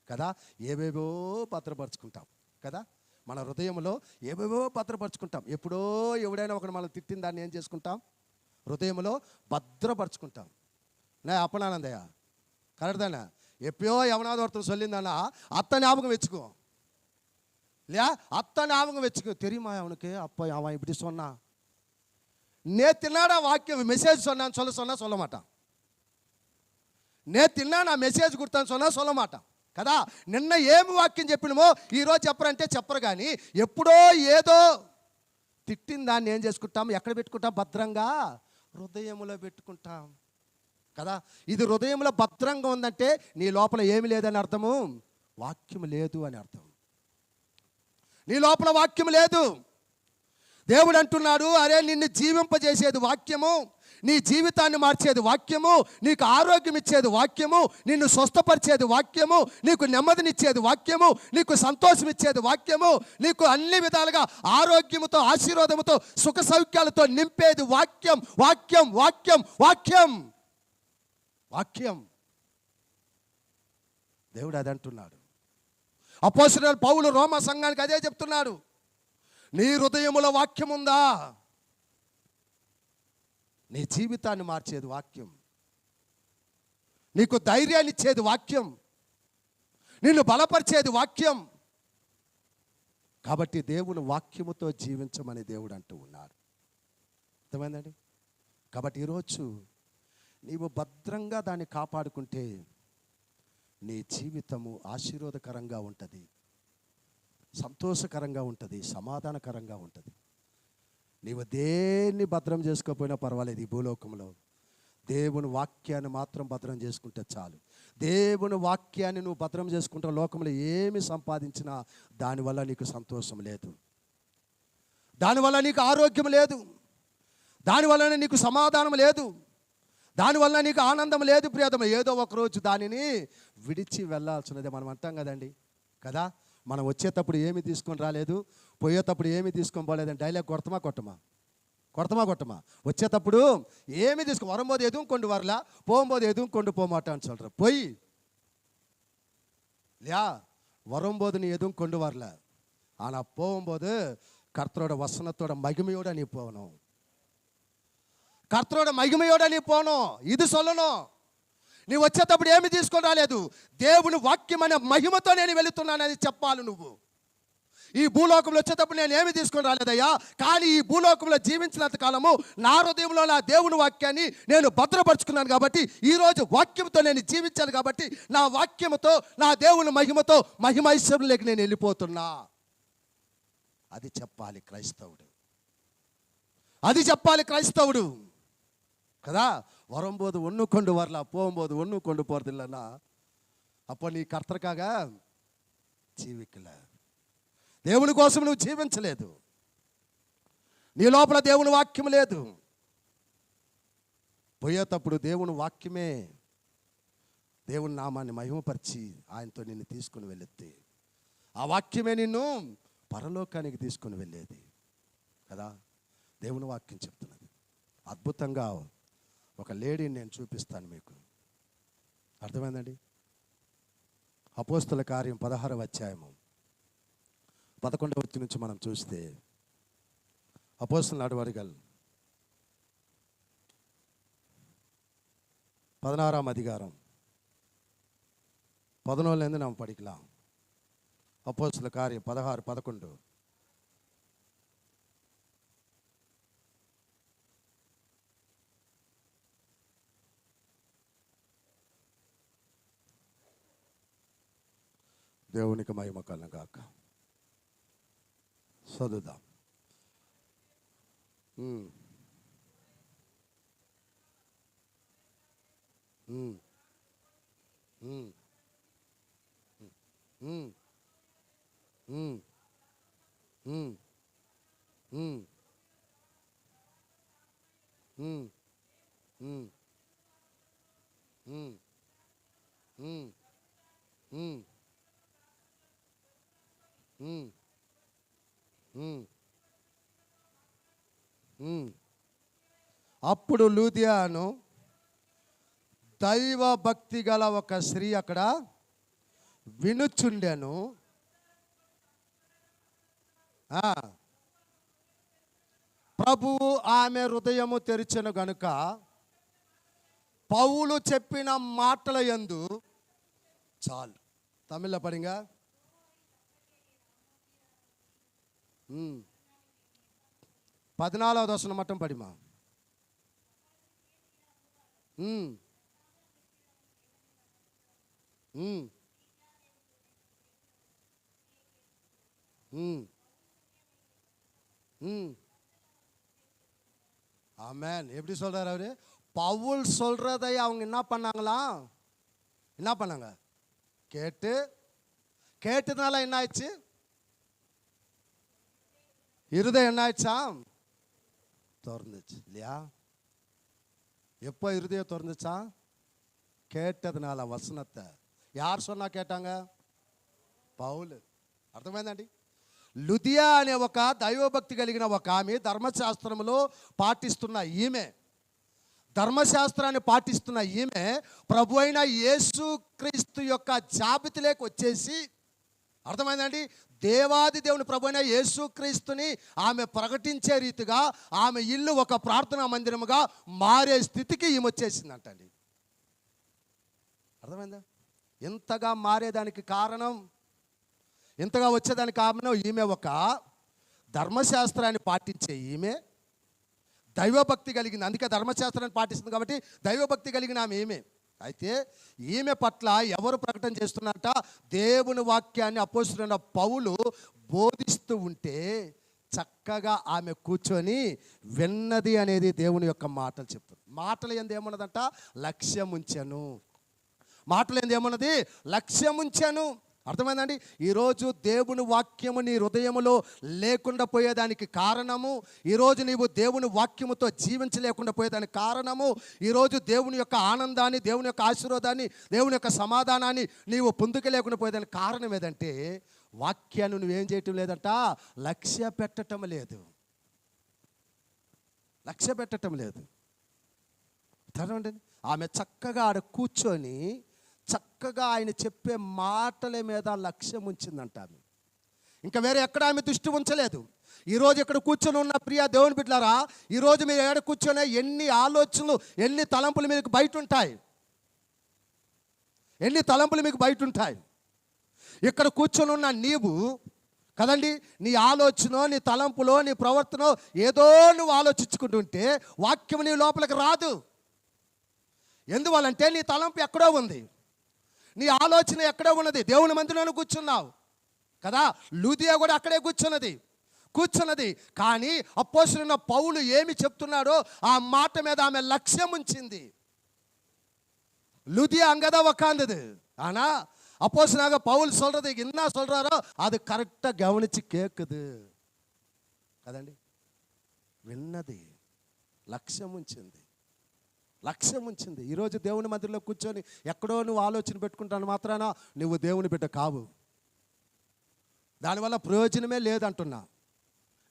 కదా ఏవేవో భద్రపరచుకుంటాం కదా. మన హృదయంలో ఏవేవో భద్రపరచుకుంటాం. ఎప్పుడో ఎవడైనా ఒకడు మనం తిట్టిన దాన్ని ఏం చేసుకుంటాం? హృదయంలో భద్రపరచుకుంటాం. నా అప్పనానందయ్య కరెక్ట్దానా? ఎప్పుడో ఎవనాదో ஒருத்தர் சொல்லியிருந்தானா அத்தை ஞாபகம் வச்சுக்கோ இல்லையா? அத்தை ஞாபகம் வச்சுக்கோ. தெரியுமா அவனுக்கு? அப்போ அவன் இப்படி சொன்னான், நேத்தினாடா வாக்கியம் மெசேஜ் சொன்னான்னு சொல்ல மாட்டான். నేతిన్నా నా మెసేజ్ గుర్తాను சொல்ல మాటాం కదా. నిన్న ఏమి వాక్యం చెప్పినమో ఈరోజు చెప్పరంటే చెప్పరు. కానీ ఎప్పుడో ఏదో తిట్టిన దాన్ని ఏం చేసుకుంటాం? ఎక్కడ పెట్టుకుంటాం? భద్రంగా హృదయంలో పెట్టుకుంటాం కదా. ఇది హృదయంలో భద్రంగా ఉందంటే నీ లోపల ఏమి లేదని అర్థము, వాక్యం లేదు అని అర్థం. నీ లోపల వాక్యం లేదు. దేవుడు అంటున్నాడు, అరే నిన్ను జీవింపజేసేది వాక్యము, నీ జీవితాన్ని మార్చేది వాక్యము, నీకు ఆరోగ్యం ఇచ్చేది వాక్యము, నిన్ను స్వస్థపరిచేది వాక్యము, నీకు నెమ్మదినిచ్చేది వాక్యము, నీకు సంతోషం ఇచ్చేది వాక్యము, నీకు అన్ని విధాలుగా ఆరోగ్యముతో ఆశీర్వాదముతో సుఖ సౌఖ్యాలతో నింపేది వాక్యం. వాక్యం వాక్యం వాక్యం వాక్యం దేవుడు అది అంటున్నాడు. అపోస్తలుడైన పౌలు రోమా సంఘానికి అదే చెప్తున్నాడు. నీ హృదయములో వాక్యం ఉందా? నీ జీవితాన్ని మార్చేది వాక్యం, నీకు ధైర్యాన్ని ఇచ్చేది వాక్యం, నిన్ను బలపరిచేది వాక్యం. కాబట్టి దేవుని వాక్యముతో జీవించమని దేవుడు అంటూ ఉన్నాడు. అర్థమైందండి? కాబట్టి ఈరోజు నీవు భద్రంగా దాన్ని కాపాడుకుంటే నీ జీవితము ఆశీర్వాదకరంగా ఉంటుంది, సంతోషకరంగా ఉంటుంది, సమాధానకరంగా ఉంటుంది. నీవు దేన్ని భద్రం చేసుకోకపోయినా పర్వాలేదు. ఈ భూలోకంలో దేవుని వాక్యాన్ని మాత్రం భద్రం చేసుకుంటే చాలు. దేవుని వాక్యాన్ని నువ్వు భద్రం చేసుకుంటే లోకంలో ఏమి సంపాదించినా దానివల్ల నీకు సంతోషం లేదు, దానివల్ల నీకు ఆరోగ్యం లేదు, దానివల్ల నీకు సమాధానం లేదు, దానివల్ల నీకు ఆనందం లేదు. ప్రియతమ ఏదో ఒకరోజు దానిని విడిచి వెళ్ళాల్సినదే. మనం అంటాం కదండి కదా, మనం వచ్చేటప్పుడు ఏమి తీసుకొని రాలేదు, పోయేటప్పుడు ఏమి తీసుకొని పోలేదని డైలాగ్ కొడతామా కొట్టమా. వచ్చేటప్పుడు ఏమి తీసుకు வரும்போது எதுவும் கொண்டு வரல, போகும்போது எதுவும் கொண்டு போக மாட்டான்னு சொல்ற பொய் இல்லையா? வரும்போது நீ எதுவும் கொண்டு வரல, ஆனால் போகும்போது கர்த்தரோட வசனத்தோட மகிமையோட நீ போகணும், కర్తరోட మహిమయోడ నీ పోను. ఇది సొల్లను. నీ వచ్చేటప్పుడు ఏమి తీసుకొని రాలేదు, దేవుని వాక్యం అనే మహిమతో నేను వెళుతున్నానని చెప్పాలి. నువ్వు ఈ భూలోకంలో వచ్చేటప్పుడు నేను ఏమి తీసుకొని రాలేదయ్యా, కానీ ఈ భూలోకంలో జీవించినంత కాలము నా హృదయంలో నా దేవుని వాక్యాన్ని నేను భద్రపరుచుకున్నాను. కాబట్టి ఈరోజు వాక్యంతో నేను జీవించాను. కాబట్టి నా వాక్యముతో నా దేవుని మహిమతో మహిమైశ్వర్యంలోకి నేను వెళ్ళిపోతున్నా. అది చెప్పాలి క్రైస్తవుడు, అది చెప్పాలి క్రైస్తవుడు కదా. வரும்போது ஒன்று கொண்டு வரல, போகும்போது ஒன்று கொண்டு போகிறது இல்லைன்னா அப்போ நீ కర్తకాగా జీవికల, దేవుని కోసం నువ్వు జీవించలేదు, నీ లోపల దేవుని వాక్యం లేదు. పోయేటప్పుడు దేవుని వాక్యమే దేవుని నామాన్ని మహిమపరిచి ఆయనతో నిన్ను తీసుకుని వెళ్ళేది. ఆ వాక్యమే నిన్ను పరలోకానికి తీసుకుని వెళ్ళేది కదా. దేవుని వాక్యం చెప్తున్నది. అద్భుతంగా ఒక లేడీని నేను చూపిస్తాను మీకు. అర్థమైందండి? అపోస్తల కార్యం 16వ అధ్యాయము 11వ వచనం నుంచి మనం చూస్తే, అపోస్తల నడవడిகள் 16ஆம் அதிகாரம் 11லேருந்து நாம் படிக்கலாம். அப்போஸ்தல காரியம் 16:11. దేవునికి మహిమ కలుగును గాక. చదువుదాం. అప్పుడు లూదియాను దైవ భక్తి గల ఒక స్త్రీ అక్కడ వినుచుండెను. ప్రభువు ఆమె హృదయము తెరిచెను గనుక పౌలు చెప్పిన మాటల యందు చాలు. తమిళ పడింగా 14వ వచనం మట్టం పడిమా. ஆமென். எப்படி சொல்றாரு அவரு? பவுல் சொல்றதை அவங்க என்ன பண்ணாங்க? கேட்டதுனால என்ன ஆயிடுச்சு? இருதயம் என்ன ஆயிடுச்சா? திறந்துச்சு இல்லையா? எப்போ இருதயம் திறந்துச்சா? கேட்டதுனால. వసనத்தை யார் சொன்னா கேட்டாங்க? పౌలు. అర్థమైందండి? లుదియా అనే ఒక దైవభక్తి కలిగిన ఒక ఆమె, ధర్మశాస్త్రంలో పాటిస్తున్న ఈమె ధర్మశాస్త్రాన్ని పాటిస్తున్న ఈమె ప్రభు అయిన యేసుక్రీస్తు యొక్క జాబితాలోకి వచ్చేసి, అర్థమైందండి, దేవాది దేవుని ప్రభు అయిన యేసుక్రీస్తుని ఆమె ప్రకటించే రీతిగా ఆమె ఇల్లు ఒక ప్రార్థనా మందిరముగా మారే స్థితికి ఈమె వచ్చేసిందంటండి. అర్థమైందా? ఎంతగా మారేదానికి కారణం, ఎంతగా వచ్చేదానికి కారణం ఈమె ఒక ధర్మశాస్త్రాన్ని పాటించే ఈమె దైవభక్తి కలిగింది. అందుకే ధర్మశాస్త్రాన్ని పాటిస్తుంది కాబట్టి దైవభక్తి కలిగిన ఆమె ఈమె. అయితే ఈమె పట్ల ఎవరు ప్రకటన చేస్తున్నారట? దేవుని వాక్యాన్ని అపోస్తలుడైన పౌలు బోధిస్తూ ఉంటే చక్కగా ఆమె కూర్చొని విన్నది అనేది దేవుని యొక్క మాటలు చెప్తుంది. మాటలు ఏంది ఏమన్నదంట? లక్ష్యం ఉంచాను. మాటలు ఏంది ఏమన్నది? లక్ష్యం ఉంచాను. అర్థమైందండి? ఈరోజు దేవుని వాక్యము నీ హృదయములో లేకుండా పోయేదానికి కారణము, ఈరోజు నీవు దేవుని వాక్యముతో జీవించలేకుండా పోయేదానికి కారణము, ఈరోజు దేవుని యొక్క ఆనందాన్ని, దేవుని యొక్క ఆశీర్వాదాన్ని, దేవుని యొక్క సమాధానాన్ని నీవు పొందుకోలేకుండా పోయేదానికి కారణం ఏదంటే, వాక్యాన్ని నువ్వేం చేయటం లేదంట, లక్ష్య పెట్టడం లేదు. లక్ష్య పెట్టడం లేదు. ఆమె చక్కగా ఆడ కూర్చొని చక్కగా ఆయన చెప్పే మాటల మీద లక్ష్యం ఉంచిందంట ఆమె. ఇంకా వేరే ఎక్కడ ఆమె దృష్టి ఉంచలేదు. ఈరోజు ఇక్కడ కూర్చొని ఉన్న ప్రియ దేవుని బిడ్డలారా, ఈరోజు మీరు ఎక్కడ కూర్చొని ఎన్ని ఆలోచనలు, ఎన్ని తలంపులు మీకు బయట ఉంటాయి, ఎన్ని తలంపులు మీకు బయట ఉంటాయి. ఇక్కడ కూర్చొని ఉన్న నీవు కదండి, నీ ఆలోచన, నీ తలంపులో, నీ ప్రవర్తన ఏదో నువ్వు ఆలోచించుకుంటుంటే వాక్యం నీ లోపలికి రాదు. ఎందువల్లంటే నీ తలంపు ఎక్కడో ఉంది, నీ ఆలోచన ఎక్కడో ఉన్నది. దేవుని మందిరంలో కూర్చున్నావు కదా, లూదియా కూడా అక్కడే కూర్చున్నది. కానీ అపోస్తలుడైన పౌలు ఏమి చెప్తున్నాడో ఆ మాట మీద ఆమె లక్ష్యం ఉంచింది. லூதியா அங்கதான் உக்காந்தது. ஆனா அப்போஸ்தலனாக பவுல் சொல்றது என்ன சொல்றாரோ அது கரெக்டா கவனிச்சு கேக்குது కదండి. విన్నది, లక్ష్యం ఉంచింది. ఈరోజు దేవుని మందిరంలో కూర్చొని ఎక్కడో నువ్వు ఆలోచన పెట్టుకుంటాను మాత్రాన నువ్వు దేవుని బిడ్డ కావు. దానివల్ల ప్రయోజనమే లేదంటున్నా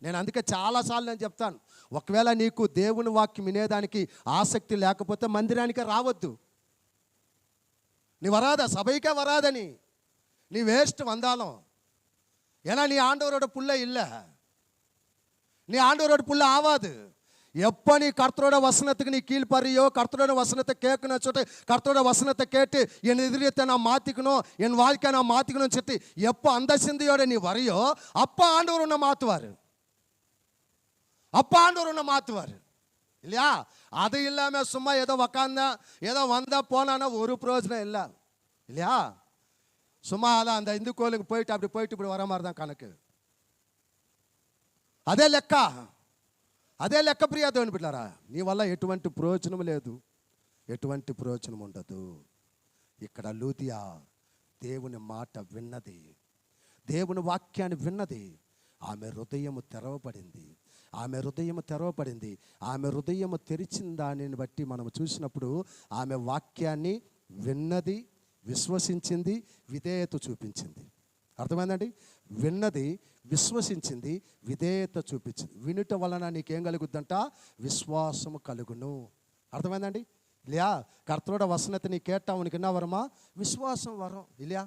నేను. అందుకే చాలాసార్లు నేను చెప్తాను, ఒకవేళ నీకు దేవుని వాక్యం వినేదానికి ఆసక్తి లేకపోతే మందిరానికి రావద్దు. நீ வராத, சபைக்கே வராத, நீ வேஸ்ட் வந்தாலும். ஏன்னா நீ ஆண்டவரோட புள்ள இல்லை, நீ ஆண்டவரோட புள்ள ஆவாது. எப்போ நீ கர்த்தரோட வசனத்துக்கு நீ கீழ்ப்பறியோ, கர்த்தரோட வசனத்தை கேட்கணும் சொல்லிட்டு கர்த்தரோட வசனத்தை கேட்டு என் எதிரியத்தை நான் மாற்றிக்கணும், என் வாழ்க்கையை நான் மாற்றிக்கணும்னு சொல்லிட்டு எப்போ அந்த சிந்தையோட நீ வரையோ அப்போ ஆண்டவர் உன்னை மாற்றுவார். இல்லையா? அது இல்லாமல் சும்மா ஏதோ உக்காந்தேன், ஏதோ வந்தால் போனான்னா ஒரு பிரயோஜனம் இல்லை. இல்லையா? சும்மா அதான் அந்த இந்து கோயிலுக்கு போயிட்டு அப்படி இப்படி வர மாதிரி தான் கணக்கு. అదే లెక్క ప్రియ దేవుని బిడ్డలారా. నీ వల్ల ఎటువంటి ప్రయోజనం లేదు, ఎటువంటి ప్రయోజనం ఉండదు. ఇక్కడ లూదియా దేవుని మాట విన్నది, దేవుని వాక్యాన్ని విన్నది. ఆమె హృదయము తెరవబడింది. ఆమె హృదయము తెరిచిన దానిని బట్టి మనం చూసినప్పుడు ఆమె వాక్యాన్ని విన్నది, విశ్వసించింది, విధేయత చూపించింది. అర్థమైందండి? విన్నది, విశ్వసించింది, విధేయత చూపించింది. వినుట వలన నీకేం కలుగుద్దంట? విశ్వాసము కలుగును. అర్థమైందండి? இல்லையா? கர்த்தரோட வசனத்தை நீ கேட்டால் உனக்கு என்ன வருமா? விசுவாசம் வரும். இல்லையா?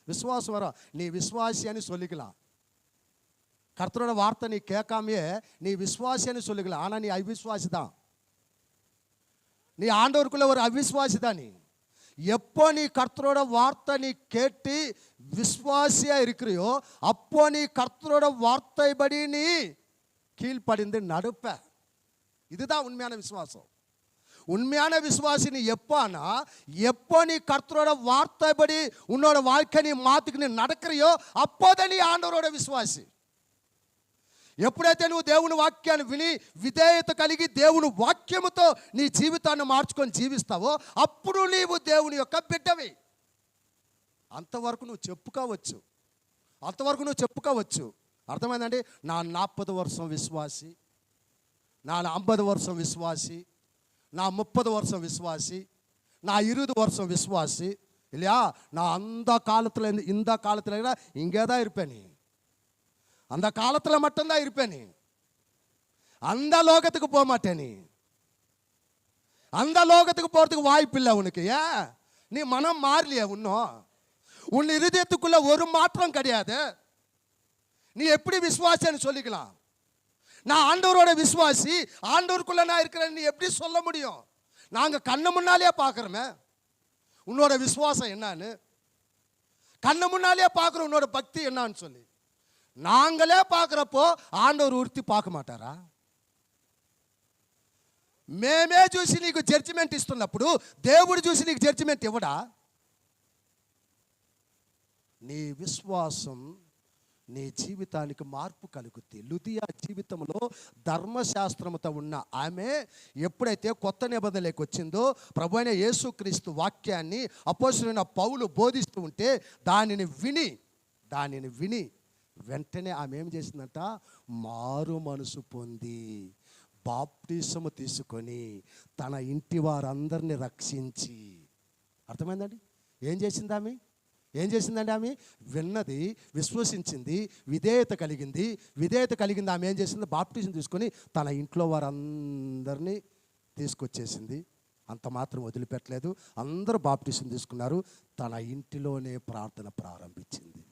விசுவாசம் வரும். நீ விசுவாசியான்னு சொல்லிக்கலாம். கர்த்தரோட வார்த்தை நீ கேட்காமையே நீ விசுவாசியான்னு சொல்லிக்கலாம். ஆனால் நீ அவிசுவாசி தான். நீ ஆண்டவருக்குள்ள ஒரு அவிசுவாசி தான். நீ எப்போ நீ கர்த்தரோட வார்த்தை நீ கேட்டு விசுவாசியா இருக்கிறியோ அப்போ நீ கர்த்தரோட வார்த்தை படி நீ கீழ்ப்படிந்து நடப்ப. இதுதான் உண்மையான விசுவாசம். உண்மையான விசுவாசி நீ எப்போனா, எப்போ நீ கர்த்தரோட வார்த்தை படி உன்னோட வாழ்க்கை நீ மாத்திக்கு நீ நடக்கிறியோ அப்போதான் நீ ஆண்டவரோட விசுவாசி. ఎప్పుడైతే నువ్వు దేవుని వాక్యాన్ని విని విధేయత కలిగి దేవుని వాక్యముతో నీ జీవితాన్ని మార్చుకొని జీవిస్తావో అప్పుడు నీవు దేవుని యొక్క బిడ్డవి. అంతవరకు నువ్వు చెప్పుకోవచ్చు. అర్థమైందండి? నా 40 వర్షం విశ్వాసి, నా 50 వర్షం విశ్వాసి, నా 30 వర్షం విశ్వాசி, నా 20 వర్షం விசுவாசி. இல்லையா? நான் அந்த காலத்தில் இந்த காலத்தில் இங்கே தான் இருப்பேன். அந்த காலத்தில் மட்டும்தான் இருப்பேன். அந்த லோகத்துக்கு போக மாட்டேன். அந்த லோகத்துக்கு போகிறதுக்கு வாய்ப்பு இல்லை உனக்கு. ஏன்? நீ மனம் மாறலையே இன்னும். உன் இருதயத்துக்குள்ள ஒரு மாற்றம் கிடையாது. நீ எப்படி விசுவாசன்னு சொல்லிக்கலாம்? நான் ஆண்டவரோட விசுவாசி, ஆண்டவருக்குள்ள நான் இருக்கிறேன்னு நீ எப்படி சொல்ல முடியும்? நாங்கள் கண்ணு முன்னாலே பார்க்குறோமே உன்னோட விசுவாசம் என்னன்னு, கண்ணு முன்னாலே பார்க்குறோம் உன்னோட பக்தி என்னன்னு சொல்லி. நாங்களே பார்க்குறப்போ ఆండవరు ఉర్తి பார்க்க మాటారా? మేమే చూసి నీకు జడ్జిమెంట్ ఇస్తున్నప్పుడు దేవుడు చూసి నీకు జడ్జిమెంట్ ఇవ్వడా? నీ విశ్వాసం నీ జీవితానికి మార్పు కలుగుద్ది. లుదియా జీవితంలో ధర్మశాస్త్రముతో ఉన్న ఆమె ఎప్పుడైతే కొత్త నిబంధనలోకి వచ్చిందో, ప్రభువైన యేసుక్రీస్తు వాక్యాన్ని అపోస్తలుడైన పౌలు బోధిస్తూ ఉంటే దానిని విని వెంటనే ఆమె ఏం చేసిందంట? మారు మనసు పొంది బాప్టిసము తీసుకొని తన ఇంటి వారందరిని రక్షించి. అర్థమైందండి? ఏం చేసిందండి ఆమె? విన్నది, విశ్వసించింది, విధేయత కలిగింది. ఆమె ఏం చేసింది? బాప్టిజం తీసుకొని తన ఇంట్లో వారందరినీ తీసుకొచ్చేసింది. అంత మాత్రం వదిలిపెట్టలేదు. అందరూ బాప్టిజం తీసుకున్నారు. తన ఇంటిలోనే ప్రార్థన ప్రారంభించింది.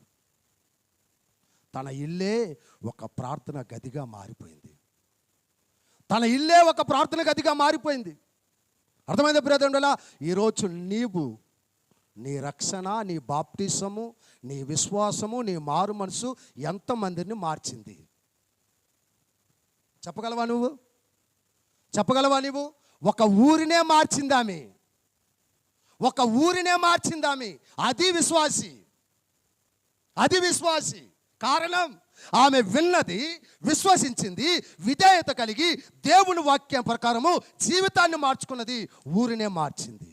తన ఇల్లే ఒక ప్రార్థన గదిగా మారిపోయింది. అర్థమైందా బ్రదర్? ఈరోజు నీవు నీ రక్షణ, నీ బాప్టిసము, నీ విశ్వాసము, నీ మారు మనసు ఎంతమందిని మార్చింది? చెప్పగలవా నువ్వు? ఒక ఊరినే మార్చిందామె. అది విశ్వాసి. కారణం ఆమె విన్నది, విశ్వసించింది, విధేయత కలిగి దేవుని వాక్యం ప్రకారము జీవితాన్ని మార్చుకున్నది. ఊరినే మార్చింది.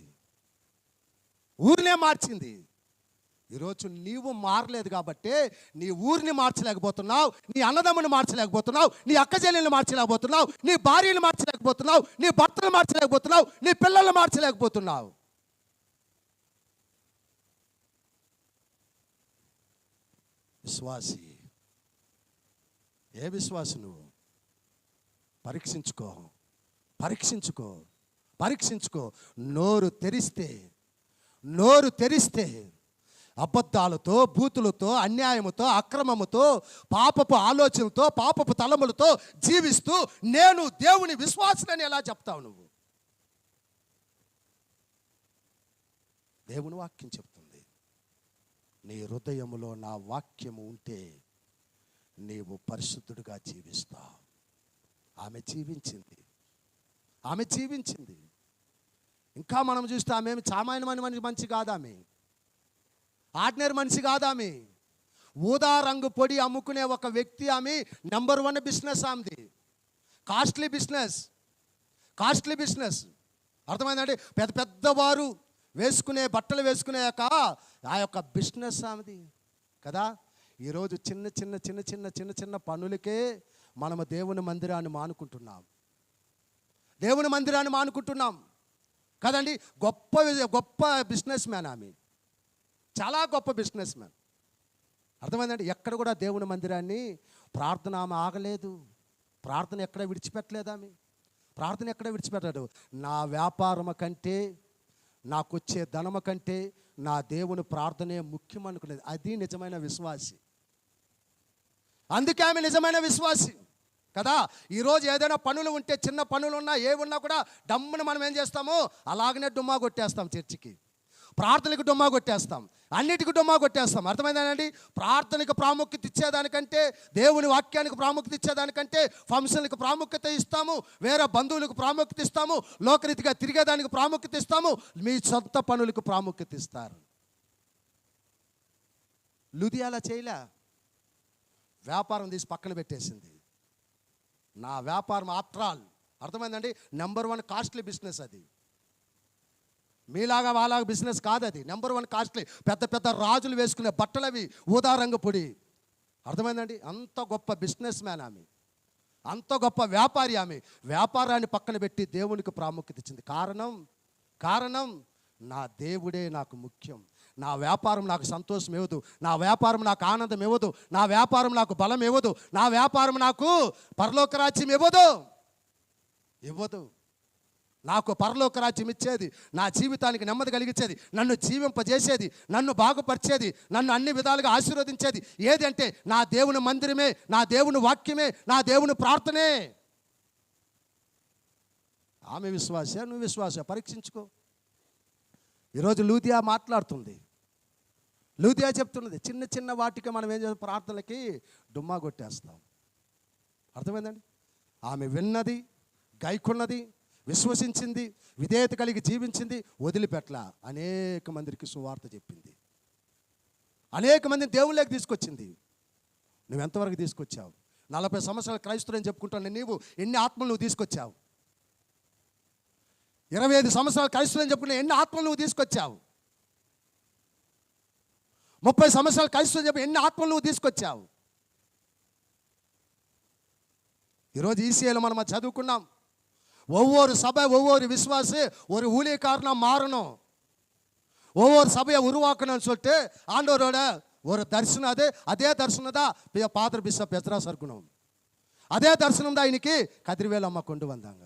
ఈరోజు నీవు మారలేదు కాబట్టి నీ ఊరిని మార్చలేకపోతున్నావు, నీ అన్నదమ్ముని మార్చలేకపోతున్నావు, నీ అక్కచెల్లెల్ని మార్చలేకపోతున్నావు, నీ భార్యను మార్చలేకపోతున్నావు, నీ భర్తను మార్చలేకపోతున్నావు, నీ పిల్లల్ని మార్చలేకపోతున్నావు. విశ్వాసి. ఏ విశ్వాసి నువ్వు? పరీక్షించుకో. నోరు తెరిస్తే అబద్ధాలతో, బూతులతో, అన్యాయముతో, అక్రమముతో, పాపపు ఆలోచనలతో, పాపపు తలములతో జీవిస్తూ నేను దేవుని విశ్వాసులని ఎలా చెప్తావు నువ్వు? దేవుని వాక్యం చెప్తుంది, నీ హృదయములో నా వాక్యము ఉంటే నీవు పరిశుద్ధుడిగా జీవిస్తావు. ఆమె జీవించింది. ఇంకా మనం చూస్తే ఆమె సామాన్యమైన మనిషి కాదామె, ఆర్డినరీ మనిషి కాదామె. ఊదా రంగు పొడి అమ్ముకునే ఒక వ్యక్తి ఆమె. నెంబర్ 1 బిజినెస్ ఆమెది. Costly business. అర్థమైందండి? పెద్దవారు వేసుకునే బట్టలు వేసుకునే ఆ యొక్క బిజినెస్ ఆమెది కదా. ఈరోజు చిన్న పనులకే మనము దేవుని మందిరాన్ని మానుకుంటున్నాం కదండి. గొప్ప బిజినెస్ మ్యాన్ ఆమె, చాలా గొప్ప బిజినెస్ మ్యాన్. అర్థమైందండి? ఎక్కడ కూడా దేవుని మందిరాన్ని ప్రార్థన ఆమె ఆగలేదు. ప్రార్థన ఎక్కడ విడిచిపెట్టాడు. నా వ్యాపారము కంటే, నాకొచ్చే ధనము కంటే నా దేవుని ప్రార్థనే ముఖ్యం అనుకునేది. అది నిజమైన విశ్వాసి. అందుకే ఆమె నిజమైన విశ్వాసి కదా. ఈరోజు ఏదైనా పనులు ఉంటే, చిన్న పనులు ఉన్నా, ఏమున్నా కూడా డమ్మును మనం ఏం చేస్తాము? అలాగనే డుమ్మా కొట్టేస్తాం. చర్చికి, ప్రార్థనకు డుమ్మా కొట్టేస్తాం, అన్నిటికీ డుమ్మా కొట్టేస్తాం. అర్థమైందేనండి? ప్రార్థనకు ప్రాముఖ్యత ఇచ్చేదానికంటే, దేవుని వాక్యానికి ప్రాముఖ్యత ఇచ్చేదానికంటే ఫంక్షన్లకు ప్రాముఖ్యత ఇస్తాము, వేరే బంధువులకు ప్రాముఖ్యత ఇస్తాము, లోకరీతిగా తిరిగేదానికి ప్రాముఖ్యత ఇస్తాము, మీ సొంత పనులకు ప్రాముఖ్యత ఇస్తారు. లుదియా అలా చేయలే. వ్యాపారం తీసి పక్కన పెట్టేసింది. నా వ్యాపారం ఆఫ్టర్ ఆల్, అర్థమైందండి, నెంబర్ 1 కాస్ట్లీ బిజినెస్ అది. మీలాగా వాళ్ళగా బిజినెస్ కాదు అది. Number 1 costly. పెద్ద రాజులు వేసుకునే బట్టలు అవి, ఊదా రంగు పొడి. అర్థమైందండి? అంత గొప్ప బిజినెస్ మ్యాన్ ఆమె, అంత గొప్ప వ్యాపారి ఆమె. వ్యాపారాన్ని పక్కన పెట్టి దేవునికి ప్రాముఖ్యత ఇచ్చింది. కారణం నా దేవుడే నాకు ముఖ్యం. నా వ్యాపారం నాకు సంతోషం ఇవ్వదు, నా వ్యాపారం నాకు ఆనందం ఇవ్వదు, నా వ్యాపారం నాకు బలం ఇవ్వదు, నా వ్యాపారం నాకు పరలోక రాజ్యం ఇవ్వదు. నాకు పరలోక రాజ్యం ఇచ్చేది, నా జీవితానికి నెమ్మది కలిగించేది, నన్ను జీవింపజేసేది, నన్ను బాగుపరిచేది, నన్ను అన్ని విధాలుగా ఆశీర్వదించేది ఏది అంటే నా దేవుని మందిరమే, నా దేవుని వాక్యమే, నా దేవుని ప్రార్థనే. ఆమె విశ్వాస, నువ్వు విశ్వాస, పరీక్షించుకో. ఈరోజు లూదియా మాట్లాడుతుంది. లూదియా చెప్తున్నది, చిన్న చిన్న వాటికి మనం ఏం చేస్తాం, ప్రార్థనలకి డుమ్మా కొట్టేస్తాం. అర్థమైందండి? ఆమె విన్నది, గైకొన్నది, విశ్వసించింది, విధేయత కలిగి జీవించింది, వదిలిపెట్ల అనేక మందికి సువార్త చెప్పింది, అనేక మందిని దేవుళ్ళకి తీసుకొచ్చింది. నువ్వు ఎంతవరకు తీసుకొచ్చావు? 40 సంవత్సరాల క్రైస్తవుని చెప్పుకుంటాను, నీవు ఎన్ని ఆత్మలు నువ్వు తీసుకొచ్చావు? 25 సంవత్సరాల క్రైస్తవుని చెప్పుకున్నా ఎన్ని ఆత్మలు నువ్వు తీసుకొచ్చావు? 30 సంవత్సరాల క్రైస్తవుని చెప్పి ఎన్ని ఆత్మలు నువ్వు తీసుకొచ్చావు? ఈరోజు ఈసీఏలో మనం చదువుకున్నాం, ஒவ்வொரு சபை ஒவ்வொரு விசுவாசி ஒரு ஊழியக்காரனா மாறணும், ஒவ்வொரு சபையை உருவாக்கணும்னு சொல்லிட்டு ஆண்டவரோட ஒரு தரிசனம். அதே தரிசனம் தான் பாதர் பிஷப் எத்ராஸ் இருக்கணும். அதே தரிசனம் தான் இன்னைக்கு கதிர்வேல் அம்மா கொண்டு வந்தாங்க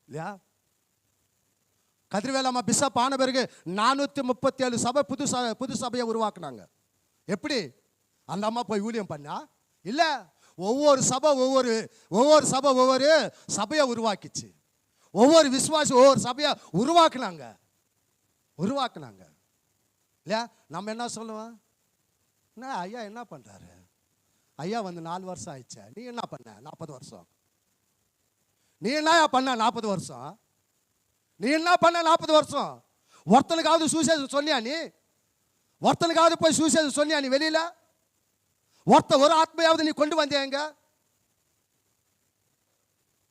இல்லையா? கதிர்வேல் அம்மா பிஷப் ஆன பிறகு 437 சபை புது சபையை உருவாக்குனாங்க. எப்படி? அந்த அம்மா போய் ஊழியம் பண்ணா? இல்லை, ஒவ்வொரு சபை ஒவ்வொரு சபையை உருவாக்கிச்சு. ஒவ்வொரு விசுவாசி ஒவ்வொரு சபையை உருவாக்குனாங்க இல்லையா? நம்ம என்ன சொல்லுவோம், என்ன ஐயா என்ன பண்ணுறாரு, ஐயா வந்து 4 வருஷம் ஆயிடுச்சா, நீ என்ன பண்ண 40 வருஷம், நீ என்ன பண்ண 40 வருஷம், நீ என்ன பண்ண 40 வருஷம்? ஒருத்தனுக்காவது சுவிசேஷம் சொன்னியா நீ? ஒருத்தனுக்காவது போய் சுவிசேஷம் சொன்னியா நீ வெளியில? ஒரு ஆத்மையாவது நீ கொண்டு வந்தேங்க?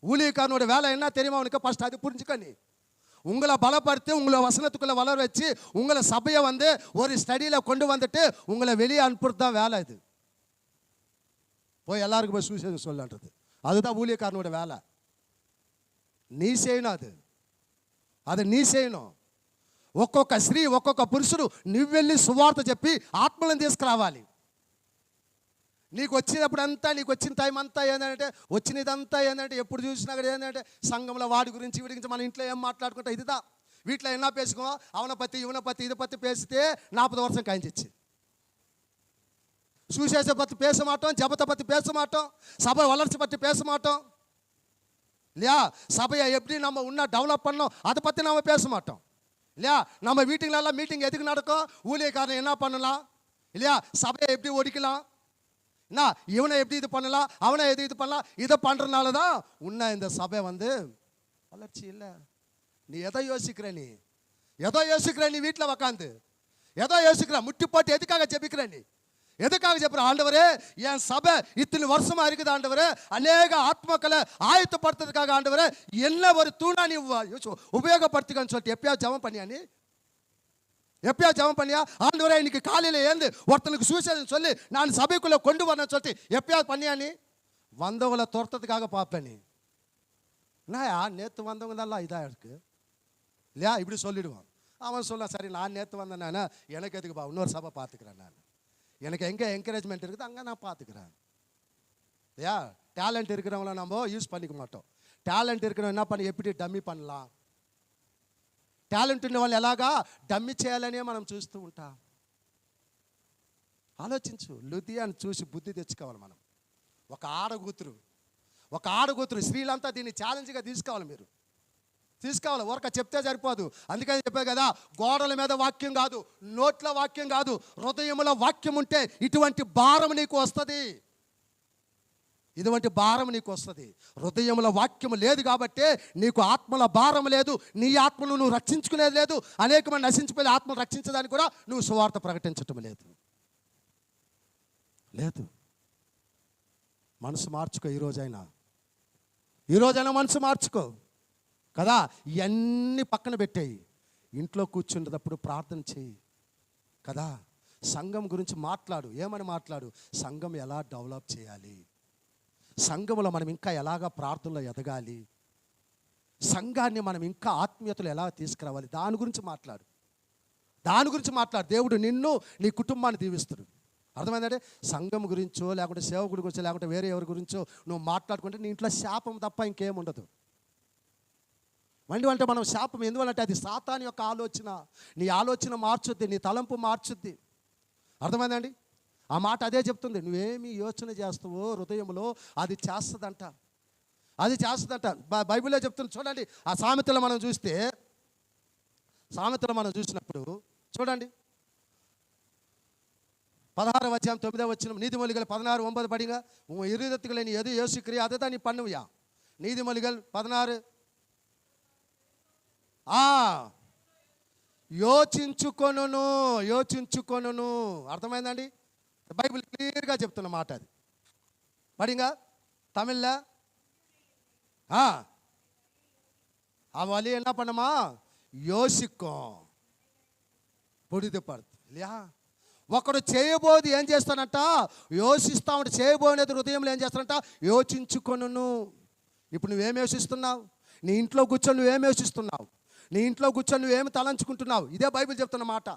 ஊழியக்காரனோட வேலை என்ன தெரியுமா உனக்கு? ஃபர்ஸ்ட் அது புரிஞ்சுக்க. நீ உங்களை பலப்படுத்தி உங்களை வசனத்துக்குள்ள வளர வச்சு உங்களை சபையை வந்து ஒரு ஸ்டடியில் கொண்டு வந்துட்டு உங்களை வெளியே அனுப்புறது தான் வேலை. இது போய் எல்லாருக்கும் போய் சுவிசேஷம் சொல்லன்றது அதுதான் ஊழியக்காரனோட வேலை. நீ செய்யணும், அது நீ செய்யணும். ఒక్కొక్క స్త్రీ ఒక్కొక్క పురుషుడు నువ్వు వెళ్ళి సువార్త చెప్పి ఆత్మలను తీసుకురావాలి. నీకు వచ్చినప్పుడంతా, నీకు వచ్చిన టైం అంతా ఏంటంటే, వచ్చినదంతా ఏంటంటే, ఎప్పుడు చూసినా కూడా ఏంటంటే సంఘంలో వాడి గురించి వీడి గురించి మన ఇంట్లో ఏం మాట్లాడుకుంటా ఇదిదా. வீட்டில் என்ன பேசுவோம், அவனை பற்றி இவனை பற்றி இதை பற்றி பேசிட்டு 40 வருஷம் கழிஞ்சிச்சு. சுவிசேஷத்தை பற்றி பேச மாட்டோம், ஜபத்தை பற்றி பேச மாட்டோம், சபை வளர்ச்சி பற்றி பேச மாட்டோம் இல்லையா? சபையை எப்படி நம்ம இன்னும் டெவலப் பண்ணோம் அதை பற்றி நம்ம பேச மாட்டோம் இல்லையா? நம்ம வீட்டுங்களெல்லாம் மீட்டிங் எதுக்கு நடக்கும், ஊழியக்காரன் என்ன பண்ணலாம் இல்லையா, சபையை எப்படி ஒடிக்கலாம், என்ன இவனை எப்படி இது பண்ணலாம், அவனை எது இது பண்ணலாம், இதை பண்ணுறதுனால தான் இன்னும் இந்த சபை வந்து வளர்ச்சி இல்லை. நீ எதை யோசிக்கிற, நீ எதோ யோசிக்கிற, நீ வீட்டில் உக்காந்து எதோ யோசிக்கிற, முட்டி போட்டு எதுக்காக ஜெபிக்கிற, நீ எதுக்காக ஜெபிக்கிற? ஆண்டவரே என் சபை இத்தனை வருஷமா இருக்குது ஆண்டவரே, அநேக ஆத்மக்களை ஆயத்தப்படுத்துறதுக்காக ஆண்டவரே என்ன ஒரு தூணா நீ உபயோகப்படுத்திக்கன்னு சொல்லிட்டு எப்பயாவது ஜெபம் பண்ணியா? நீ எப்பயாவது ஜெபம் பண்ணியா? ஆண்டவரே இன்னைக்கு காலையில் ஏந்து ஒருத்தனுக்கு சுவிசேஷம் சொல்லி நான் சபைக்குள்ளே கொண்டு வரேன்னு சொல்லிட்டு எப்பயாவது பண்ணியா? நீ வந்தவங்களை துரத்துறதுக்காக பார்ப்பேன். நீ என்னயா நேற்று வந்தவங்க தான் இதாக இருக்கு இல்லையா, இப்படி சொல்லிடுவான். அவன் சொல்ல, சரி நான் நேற்று வந்தேன், நான் எனக்கு எதுக்குப்பா, இன்னொரு சபை பார்த்துக்கிறேன், நான் எனக்கு எங்கே என்கரேஜ்மெண்ட் இருக்குது அங்கே நான் பார்த்துக்கிறேன் இல்லையா? டேலண்ட் இருக்கிறவங்கள நம்ம யூஸ் பண்ணிக்க மாட்டோம். டேலண்ட் இருக்கிறவங்க என்ன பண்ணி எப்படி டம்மி பண்ணலாம், టాలెంట్ ఉన్న వాళ్ళు ఎలాగా డమ్మి చేయాలనే మనం చూస్తూ ఉంటాం. ఆలోచించు, లుదియాను చూసి బుద్ధి తెచ్చుకోవాలి మనం. ఒక ఆడగూతురు స్త్రీలంతా దీన్ని ఛాలెంజ్గా తీసుకోవాలి. మీరు తీసుకోవాలి, ఊరక చెప్తే సరిపోదు. అందుకని చెప్పారు కదా, గోడల మీద వాక్యం కాదు, నోట్ల వాక్యం కాదు, హృదయంలో వాక్యం ఉంటే ఇటువంటి భారం నీకు వస్తుంది. ఇటువంటి భారం నీకు వస్తుంది. హృదయంలో వాక్యం లేదు కాబట్టి నీకు ఆత్మల భారం లేదు, నీ ఆత్మను నువ్వు రక్షించుకునేది లేదు, అనేక మంది నశించిపోయి ఆత్మను రక్షించడానికి కూడా నువ్వు సువార్త ప్రకటించటం లేదు. మనసు మార్చుకో, ఈరోజైనా మనసు మార్చుకో కదా. ఇవన్నీ పక్కన పెట్టేయి, ఇంట్లో కూర్చుంటప్పుడు ప్రార్థన చేయి కదా. సంఘం గురించి మాట్లాడు, ఏమని మాట్లాడు, సంఘం ఎలా డెవలప్ చేయాలి, సంఘంలో మనం ఇంకా ఎలాగా ప్రార్థనలో ఎదగాలి, సంఘాన్ని మనం ఇంకా ఆత్మీయతలు ఎలా తీసుకురావాలి, దాని గురించి మాట్లాడు. దేవుడు నిన్ను నీ కుటుంబాన్ని దీవిస్తాడు. అర్థమైందంటే, సంఘం గురించో లేకుంటే సేవకుడి గురించో లేకుంటే వేరే ఎవరి గురించో నువ్వు మాట్లాడుకుంటే నీ ఇంట్లో శాపం తప్ప ఇంకేముండదు. మండి అంటే మనం శాపం. ఎందువల్లంటే అది సాతాను యొక్క ఆలోచన. నీ ఆలోచన మార్చుద్ది, నీ తలంపు మార్చుద్ది. అర్థమైందండి? ఆ మాట అదే చెప్తుంది. నువ్వేమి యోచన చేస్తావో హృదయంలో అది చేస్తుందంట, అది చేస్తుందంట. బైబిల్లో చెప్తుంది. చూడండి, ఆ సామెతలు మనం చూస్తే, సామెతలు మనం చూసినప్పుడు చూడండి, 16వ అధ్యాయం 9వ వచనం, నీతిమొలిగల 16:9 పడిగా ఇరుదెత్తుకులేని ఎదు యోసిక్రియ అదే నీ పన్నుయా. నీతిమొలిగల్ 16 యోచించుకొనును, యోచించుకొనును. అర్థమైందండి? బైబిల్ క్లియర్గా చెప్తున్న మాట అది. పడింగా తమిళ్లో అవలి என்ன பண்ணுமா యోసిక్కం పొడిది పడుతుంది இல்லையா. ఒకడు చేయబోది ఏం చేస్తానంట, యోచిస్తా ఉంటే చేయబోనేది హృదయంలో ఏం చేస్తానంట, యోచించుకొనును. ఇప్పుడు నువ్వేం యోచిస్తున్నావు? నీ ఇంట్లో కూర్చొని నువ్వేం యోచిస్తున్నావు? నీ ఇంట్లో కూర్చొని నువ్వేమి తలంచుకుంటున్నావు? ఇదే బైబిల్ చెప్తున్న మాట.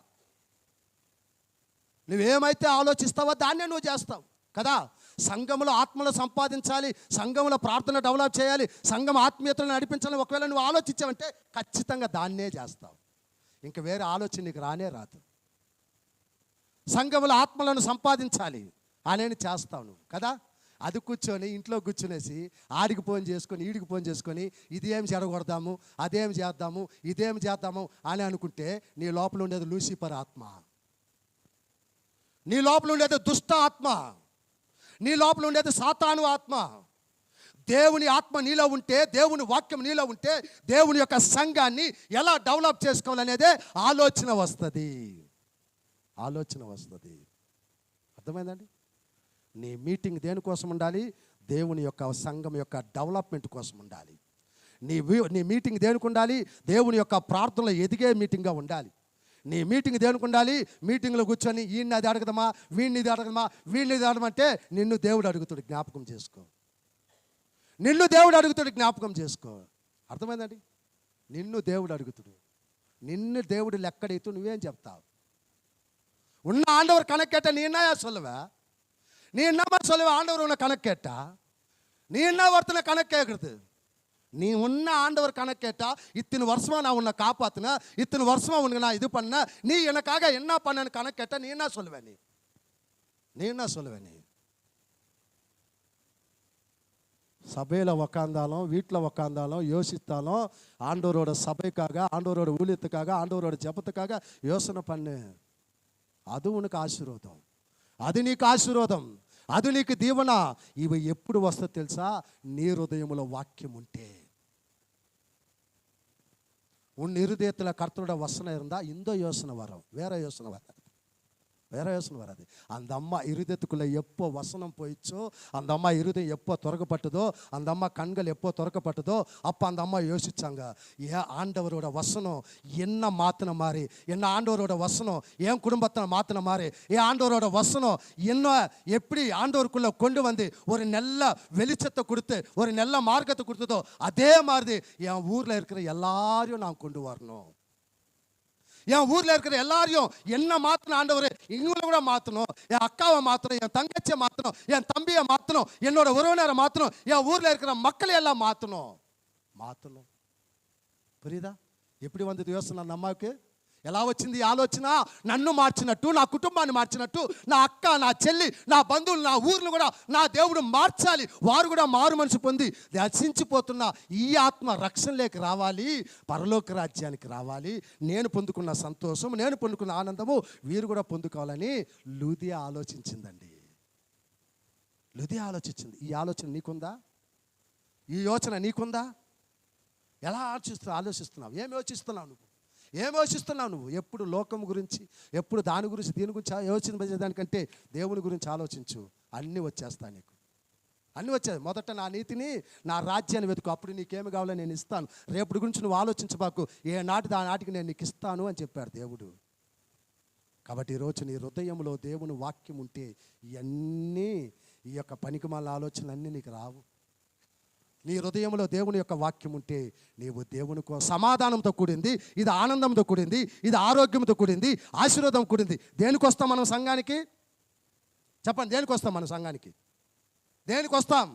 నువ్వేమైతే ఆలోచిస్తావో దాన్నే నువ్వు చేస్తావు కదా. సంఘంలో ఆత్మలో సంపాదించాలి, సంఘంలో ప్రార్థన డెవలప్ చేయాలి, సంఘం ఆత్మీయతలను నడిపించాలని ఒకవేళ నువ్వు ఆలోచించావంటే ఖచ్చితంగా దాన్నే చేస్తావు. ఇంక వేరే ఆలోచన నీకు రానే రాదు. సంఘంలో ఆత్మలను సంపాదించాలి అనేది చేస్తావు నువ్వు కదా. అది కూర్చొని ఇంట్లో కూర్చునేసి ఆడికి ఫోన్ చేసుకొని ఈడికి ఫోన్ చేసుకొని ఇదేం చెడగొడదాము, అదేం చేద్దాము, ఇదేం చేద్దాము అని అనుకుంటే నీ లోపల ఉండేది లూసిఫర్ ఆత్మ, నీ లోపల ఉండేది దుష్ట ఆత్మ, నీ లోపల ఉండేది సాతాను ఆత్మ. దేవుని ఆత్మ నీలో ఉంటే, దేవుని వాక్యం నీలో ఉంటే, దేవుని యొక్క సంఘాన్ని ఎలా డెవలప్ చేసుకోవాలనేదే ఆలోచన వస్తుంది, ఆలోచన వస్తుంది. అర్థమైందండి? నీ మీటింగ్ దేనికోసం ఉండాలి? దేవుని యొక్క సంఘం యొక్క డెవలప్మెంట్ కోసం ఉండాలి. నీ మీటింగ్ దేనికి ఉండాలి? దేవుని యొక్క ప్రార్థనలో ఎదిగే మీటింగ్గా ఉండాలి. నీ మీటింగ్ దేనికి ఉండాలి? మీటింగ్లో కూర్చొని వీడిని అది అడగదమా, వీడిని ఇది అడగదమా, వీడిని ఇది అడగమంటే నిన్ను దేవుడు అడుగుతాడు, జ్ఞాపకం చేసుకో. నిన్ను దేవుడు అడుగుతాడు, జ్ఞాపకం చేసుకో. అర్థమైందండి? నిన్ను దేవుడు అడుగుతాడు. నిన్ను దేవుడు లెక్కడైతూ నువ్వేం చెప్తావు? ఉన్న ఆండవర్ కనెక్కేట நீ என்னயா சொல்லுவ? நீ என்னமா சொல்லுவ? ஆண்டவர் உன்னை கணக்கேட்டா? நீ என்ன ஒருத்தனை கணக்கு கேட்குறது? நீ உன்ன ஆண்டவர் கணக்கு கேட்டா, இத்தனை வருஷமா நான் உன்னை காப்பாற்றினேன், இத்தனை வருஷமா உனக்கு நான் இது பண்ணேன், நீ எனக்காக என்ன பண்ணேன்னு கணக்கு கேட்டா நீ என்ன சொல்லுவேன்? நீ என்ன சொல்லுவேன்? நீ சபையில் உக்காந்தாலும் வீட்டில் உக்காந்தாலும் யோசித்தாலும் ஆண்டவரோட சபைக்காக, ஆண்டவரோட ஊழியத்துக்காக, ஆண்டவரோட ஜபத்துக்காக யோசனை பண்ணு. அது உனக்கு ఆశీర్వాదం, అది నీకు ఆశీర్వాదం, అది నీకు దీవెన. ఇవి ఎప్పుడు వస్తుందో తెలుసా? నీ హృదయంలో వాక్యం ఉంటే. உன் இருதயத்தில் கர்த்தரோட வசனம் இருந்தால் இந்த யோசனை வரும், வேற யோசனை வராது, வேற யோசனை வராது. அந்த அம்மா இருதயத்துக்குள்ளே எப்போ வசனம் போயிடுச்சோ, அந்த அம்மா இருதயம் எப்போ திறக்கப்பட்டதோ, அந்த அம்மா கண்கள் எப்போ திறக்கப்பட்டதோ அப்போ அந்த அம்மா யோசிச்சாங்க, ஏன் ஆண்டவரோட வசனம் என்ன மாற்றின மாதிரி, என்ன ஆண்டவரோட வசனம் என் குடும்பத்தை மாற்றின மாதிரி, ஏன் ஆண்டவரோட வசனம் என்ன எப்படி ஆண்டவருக்குள்ளே கொண்டு வந்து ஒரு நல்ல வெளிச்சத்தை கொடுத்து ஒரு நல்ல மார்க்கத்தை கொடுத்ததோ அதே மாதிரி என் ஊரில் இருக்கிற எல்லாரையும் நான் கொண்டு வரணும். என் ஊரில் இருக்கிற எல்லாரையும் என்ன மாற்றணும் ஆண்டவர், இவங்களை கூட மாற்றணும், என் அக்காவை மாற்றணும், என் தங்கச்சியை மாற்றணும், என் தம்பியை மாற்றணும், என்னோட உறவினரை மாற்றணும், என் ஊரில் இருக்கிற மக்களை எல்லாம் மாற்றணும். புரியுதா? எப்படி வந்தது யோசனை அந்த అమ్మాయికి? ఎలా వచ్చింది ఆలోచన? నన్ను మార్చినట్టు, నా కుటుంబాన్ని మార్చినట్టు, నా అక్క, నా చెల్లి, నా బంధువులు, నా ఊర్లు కూడా నా దేవుడు మార్చాలి, వారు కూడా మారు మనసు పొంది నశించిపోతున్న ఈ ఆత్మ రక్షణలోకి రావాలి, పరలోక రాజ్యానికి రావాలి, నేను పొందుకున్న సంతోషం, నేను పొందుకున్న ఆనందము వీరు కూడా పొందుకోవాలని లూదియా ఆలోచించిందండి. లూదియా ఆలోచించింది. ఈ ఆలోచన నీకుందా? ఈ యోచన నీకుందా? ఎలా ఆలోచిస్తున్నావు? ఏం యోచిస్తున్నావు నువ్వు? ఏం యోచిస్తున్నావు నువ్వు? ఎప్పుడు లోకం గురించి, ఎప్పుడు దాని గురించి, దీని గురించి యోచించేదానికంటే దేవుని గురించి ఆలోచించు, అన్నీ వచ్చేస్తాయి నీకు, అన్నీ వచ్చేది. మొదట నా నీతిని, నా రాజ్యాన్ని వెతుకు, అప్పుడు నీకేమి కావాలో నేను ఇస్తాను. రేపటి గురించి నువ్వు ఆలోచించబాకు, ఏ నాటికి నేను నీకు ఇస్తాను అని చెప్పాడు దేవుడు. కాబట్టి ఈరోజు నీ హృదయంలో దేవుని వాక్యం ఉంటే ఇవన్నీ, ఈ యొక్క పనికిమాల ఆలోచనలన్నీ నీకు రావు. నీ హృదయంలో దేవుని యొక్క వాక్యం ఉంటే నీవు దేవునికో సమాధానంతో కూడింది, ఇది ఆనందంతో కూడింది, ఇది ఆరోగ్యంతో కూడింది, ఆశీర్వాదం కూడింది. దేనికి వస్తాం మనం సంఘానికి? చెప్పండి, దేనికి వస్తాం మనం సంఘానికి? దేనికి వస్తాం?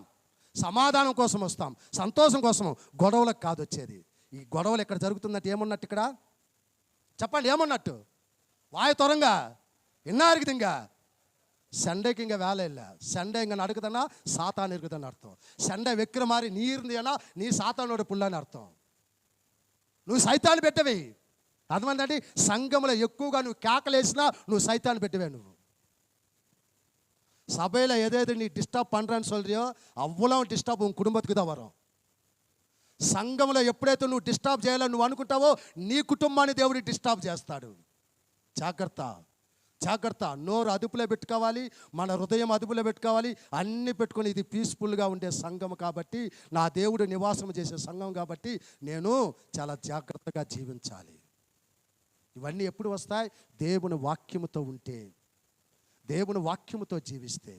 సమాధానం కోసం వస్తాం, సంతోషం కోసం, గొడవలకు కాదు వచ్చేది. ఈ గొడవలు ఇక్కడ జరుగుతున్నట్టు ఏమున్నట్టు ఇక్కడ చెప్పండి, ఏమున్నట్టు? వాయు త్వరంగా ఇన్నారికి ఇంకా సండేకి ఇంకా వేலை இல்லை. సండే ఇంకా నడుకుదన్నా సాతాను இருக்குదని అర్థం. సండే వెక్కిర మారి నీ இருந்தேனா నీ సాతానోడు పుల్లని అర్థం. నువ్వు సైతాన్ని పెట్టవి. అర్థమైందండి? సంఘంలో ఎక్కువగా నువ్వు కేకలేసినా నువ్వు సైతాన్ని పెట్టవే. నువ్వు சபையில் எது நீ டிஸ்டர்ப் பண்ணுறன்னு சொல்றியோ అవ్వలం డిస్టర్బ్ ఉన్ కుటుంబத்துக்கு தான் வரும். సంఘంలో ఎప్పుడైతే నువ్వు డిస్టర్బ్ చేయాలని నువ్వు అనుకుంటావో నీ కుటుంబాన్ని దేవుడు డిస్టర్బ్ చేస్తాడు. జాగ్రత్త, జాగ్రత్త. నోరు అదుపులో పెట్టుకోవాలి, మన హృదయం అదుపులో పెట్టుకోవాలి. అన్నీ పెట్టుకొని ఇది పీస్ఫుల్గా ఉండే సంఘం కాబట్టి, నా దేవుడు నివాసం చేసే సంఘం కాబట్టి నేను చాలా జాగ్రత్తగా జీవించాలి. ఇవన్నీ ఎప్పుడు వస్తాయి? దేవుని వాక్యముతో ఉంటే, దేవుని వాక్యముతో జీవిస్తే.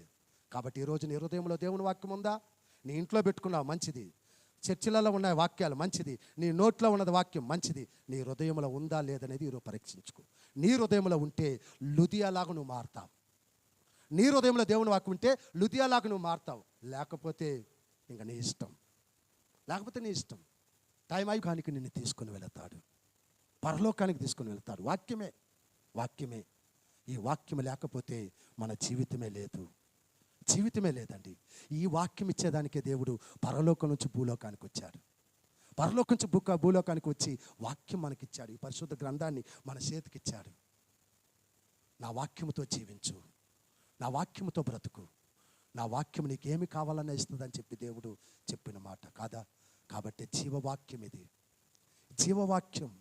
కాబట్టి ఈరోజు నీ హృదయంలో దేవుని వాక్యం ఉందా? నీ ఇంట్లో పెట్టుకున్నావు, మంచిది. చర్చిలలో ఉన్న వాక్యాలు మంచిది. నీ నోట్లో ఉన్నది వాక్యం మంచిది. నీ హృదయంలో ఉందా లేదనేది ఈరోజు పరీక్షించుకో. నీ హృదయంలో ఉంటే లుదియాలాగా నువ్వు మారుతావు. నీ హృదయంలో దేవుని వాక్యం ఉంటే లుదియాలాగా నువ్వు మారుతావు. లేకపోతే ఇంకా నీ ఇష్టం, లేకపోతే నీ ఇష్టం. టైం అయ్యానికి నిన్ను తీసుకుని వెళతాడు, పరలోకానికి తీసుకుని వెళతాడు. వాక్యమే, వాక్యమే. ఈ వాక్యం లేకపోతే మన జీవితమే లేదు, జీవితమే లేదండి. ఈ వాక్యం ఇచ్చేదానికే దేవుడు పరలోకం నుంచి భూలోకానికి వచ్చాడు. పరలోకం నుంచి భూలోకానికి వచ్చి వాక్యం మనకిచ్చాడు. ఈ పరిశుద్ధ గ్రంథాన్ని మన చేతికిచ్చాడు. నా వాక్యముతో జీవించు, నా వాక్యముతో బ్రతుకు, నా వాక్యం నీకేమి కావాలన్నా ఇస్తుందని చెప్పి దేవుడు చెప్పిన మాట కాదా? కాబట్టి జీవవాక్యం ఇది, జీవవాక్యం.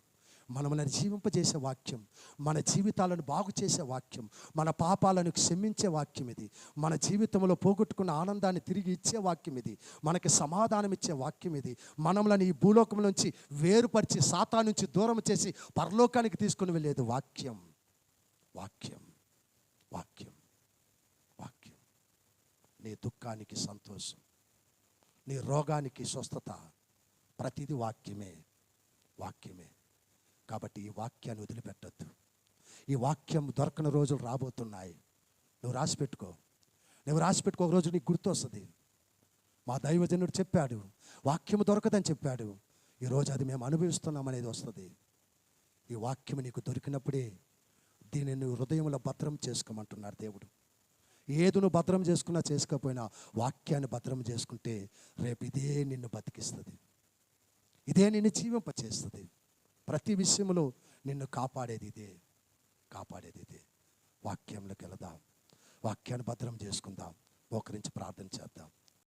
మనల్ని జీవింపజేసే వాక్యం, మన జీవితాలను బాగు చేసే వాక్యం, మన పాపాలను క్షమించే వాక్యం ఇది. మన జీవితంలో పోగొట్టుకున్న ఆనందాన్ని తిరిగి ఇచ్చే వాక్యం ఇది. మనకి సమాధానం ఇచ్చే వాక్యం ఇది. మనల్ని ఈ భూలోకం నుంచి వేరుపరిచి సాతాను నుంచి దూరం చేసి పరలోకానికి తీసుకుని వెళ్ళేది వాక్యం, వాక్యం, వాక్యం, వాక్యం. నీ దుఃఖానికి సంతోషం, నీ రోగానికి స్వస్థత, ప్రతిదీ వాక్యమే, వాక్యమే. కాబట్టి ఈ వాక్యాన్ని వదిలిపెట్టద్దు. ఈ వాక్యం దొరకని రోజులు రాబోతున్నాయి. నువ్వు రాసిపెట్టుకో, నువ్వు రాసిపెట్టుకో. ఒక రోజు నీకు గుర్తు వస్తుంది. మా దైవజనుడు చెప్పాడు, వాక్యం దొరకదని చెప్పాడు. ఈరోజు అది మేము అనుభవిస్తున్నాం అనేది వస్తుంది. ఈ వాక్యం నీకు దొరికినప్పుడే దీన్ని నువ్వు హృదయంలో భద్రం చేసుకోమంటున్నాడు దేవుడు. ఏది నువ్వు భద్రం చేసుకున్నా చేసుకోకపోయినా వాక్యాన్ని భద్రం చేసుకుంటే రేపు ఇదే నిన్ను బతికిస్తుంది, ఇదే నిన్ను జీవింపచేస్తుంది. ప్రతి విషయంలో నిన్ను కాపాడేది ఇదే, కాపాడేది ఇదే. వాక్యంలోకి వెళదాం, వాక్యాన్ని భద్రం చేసుకుందాం, మోకరించి ప్రార్థన చేద్దాం.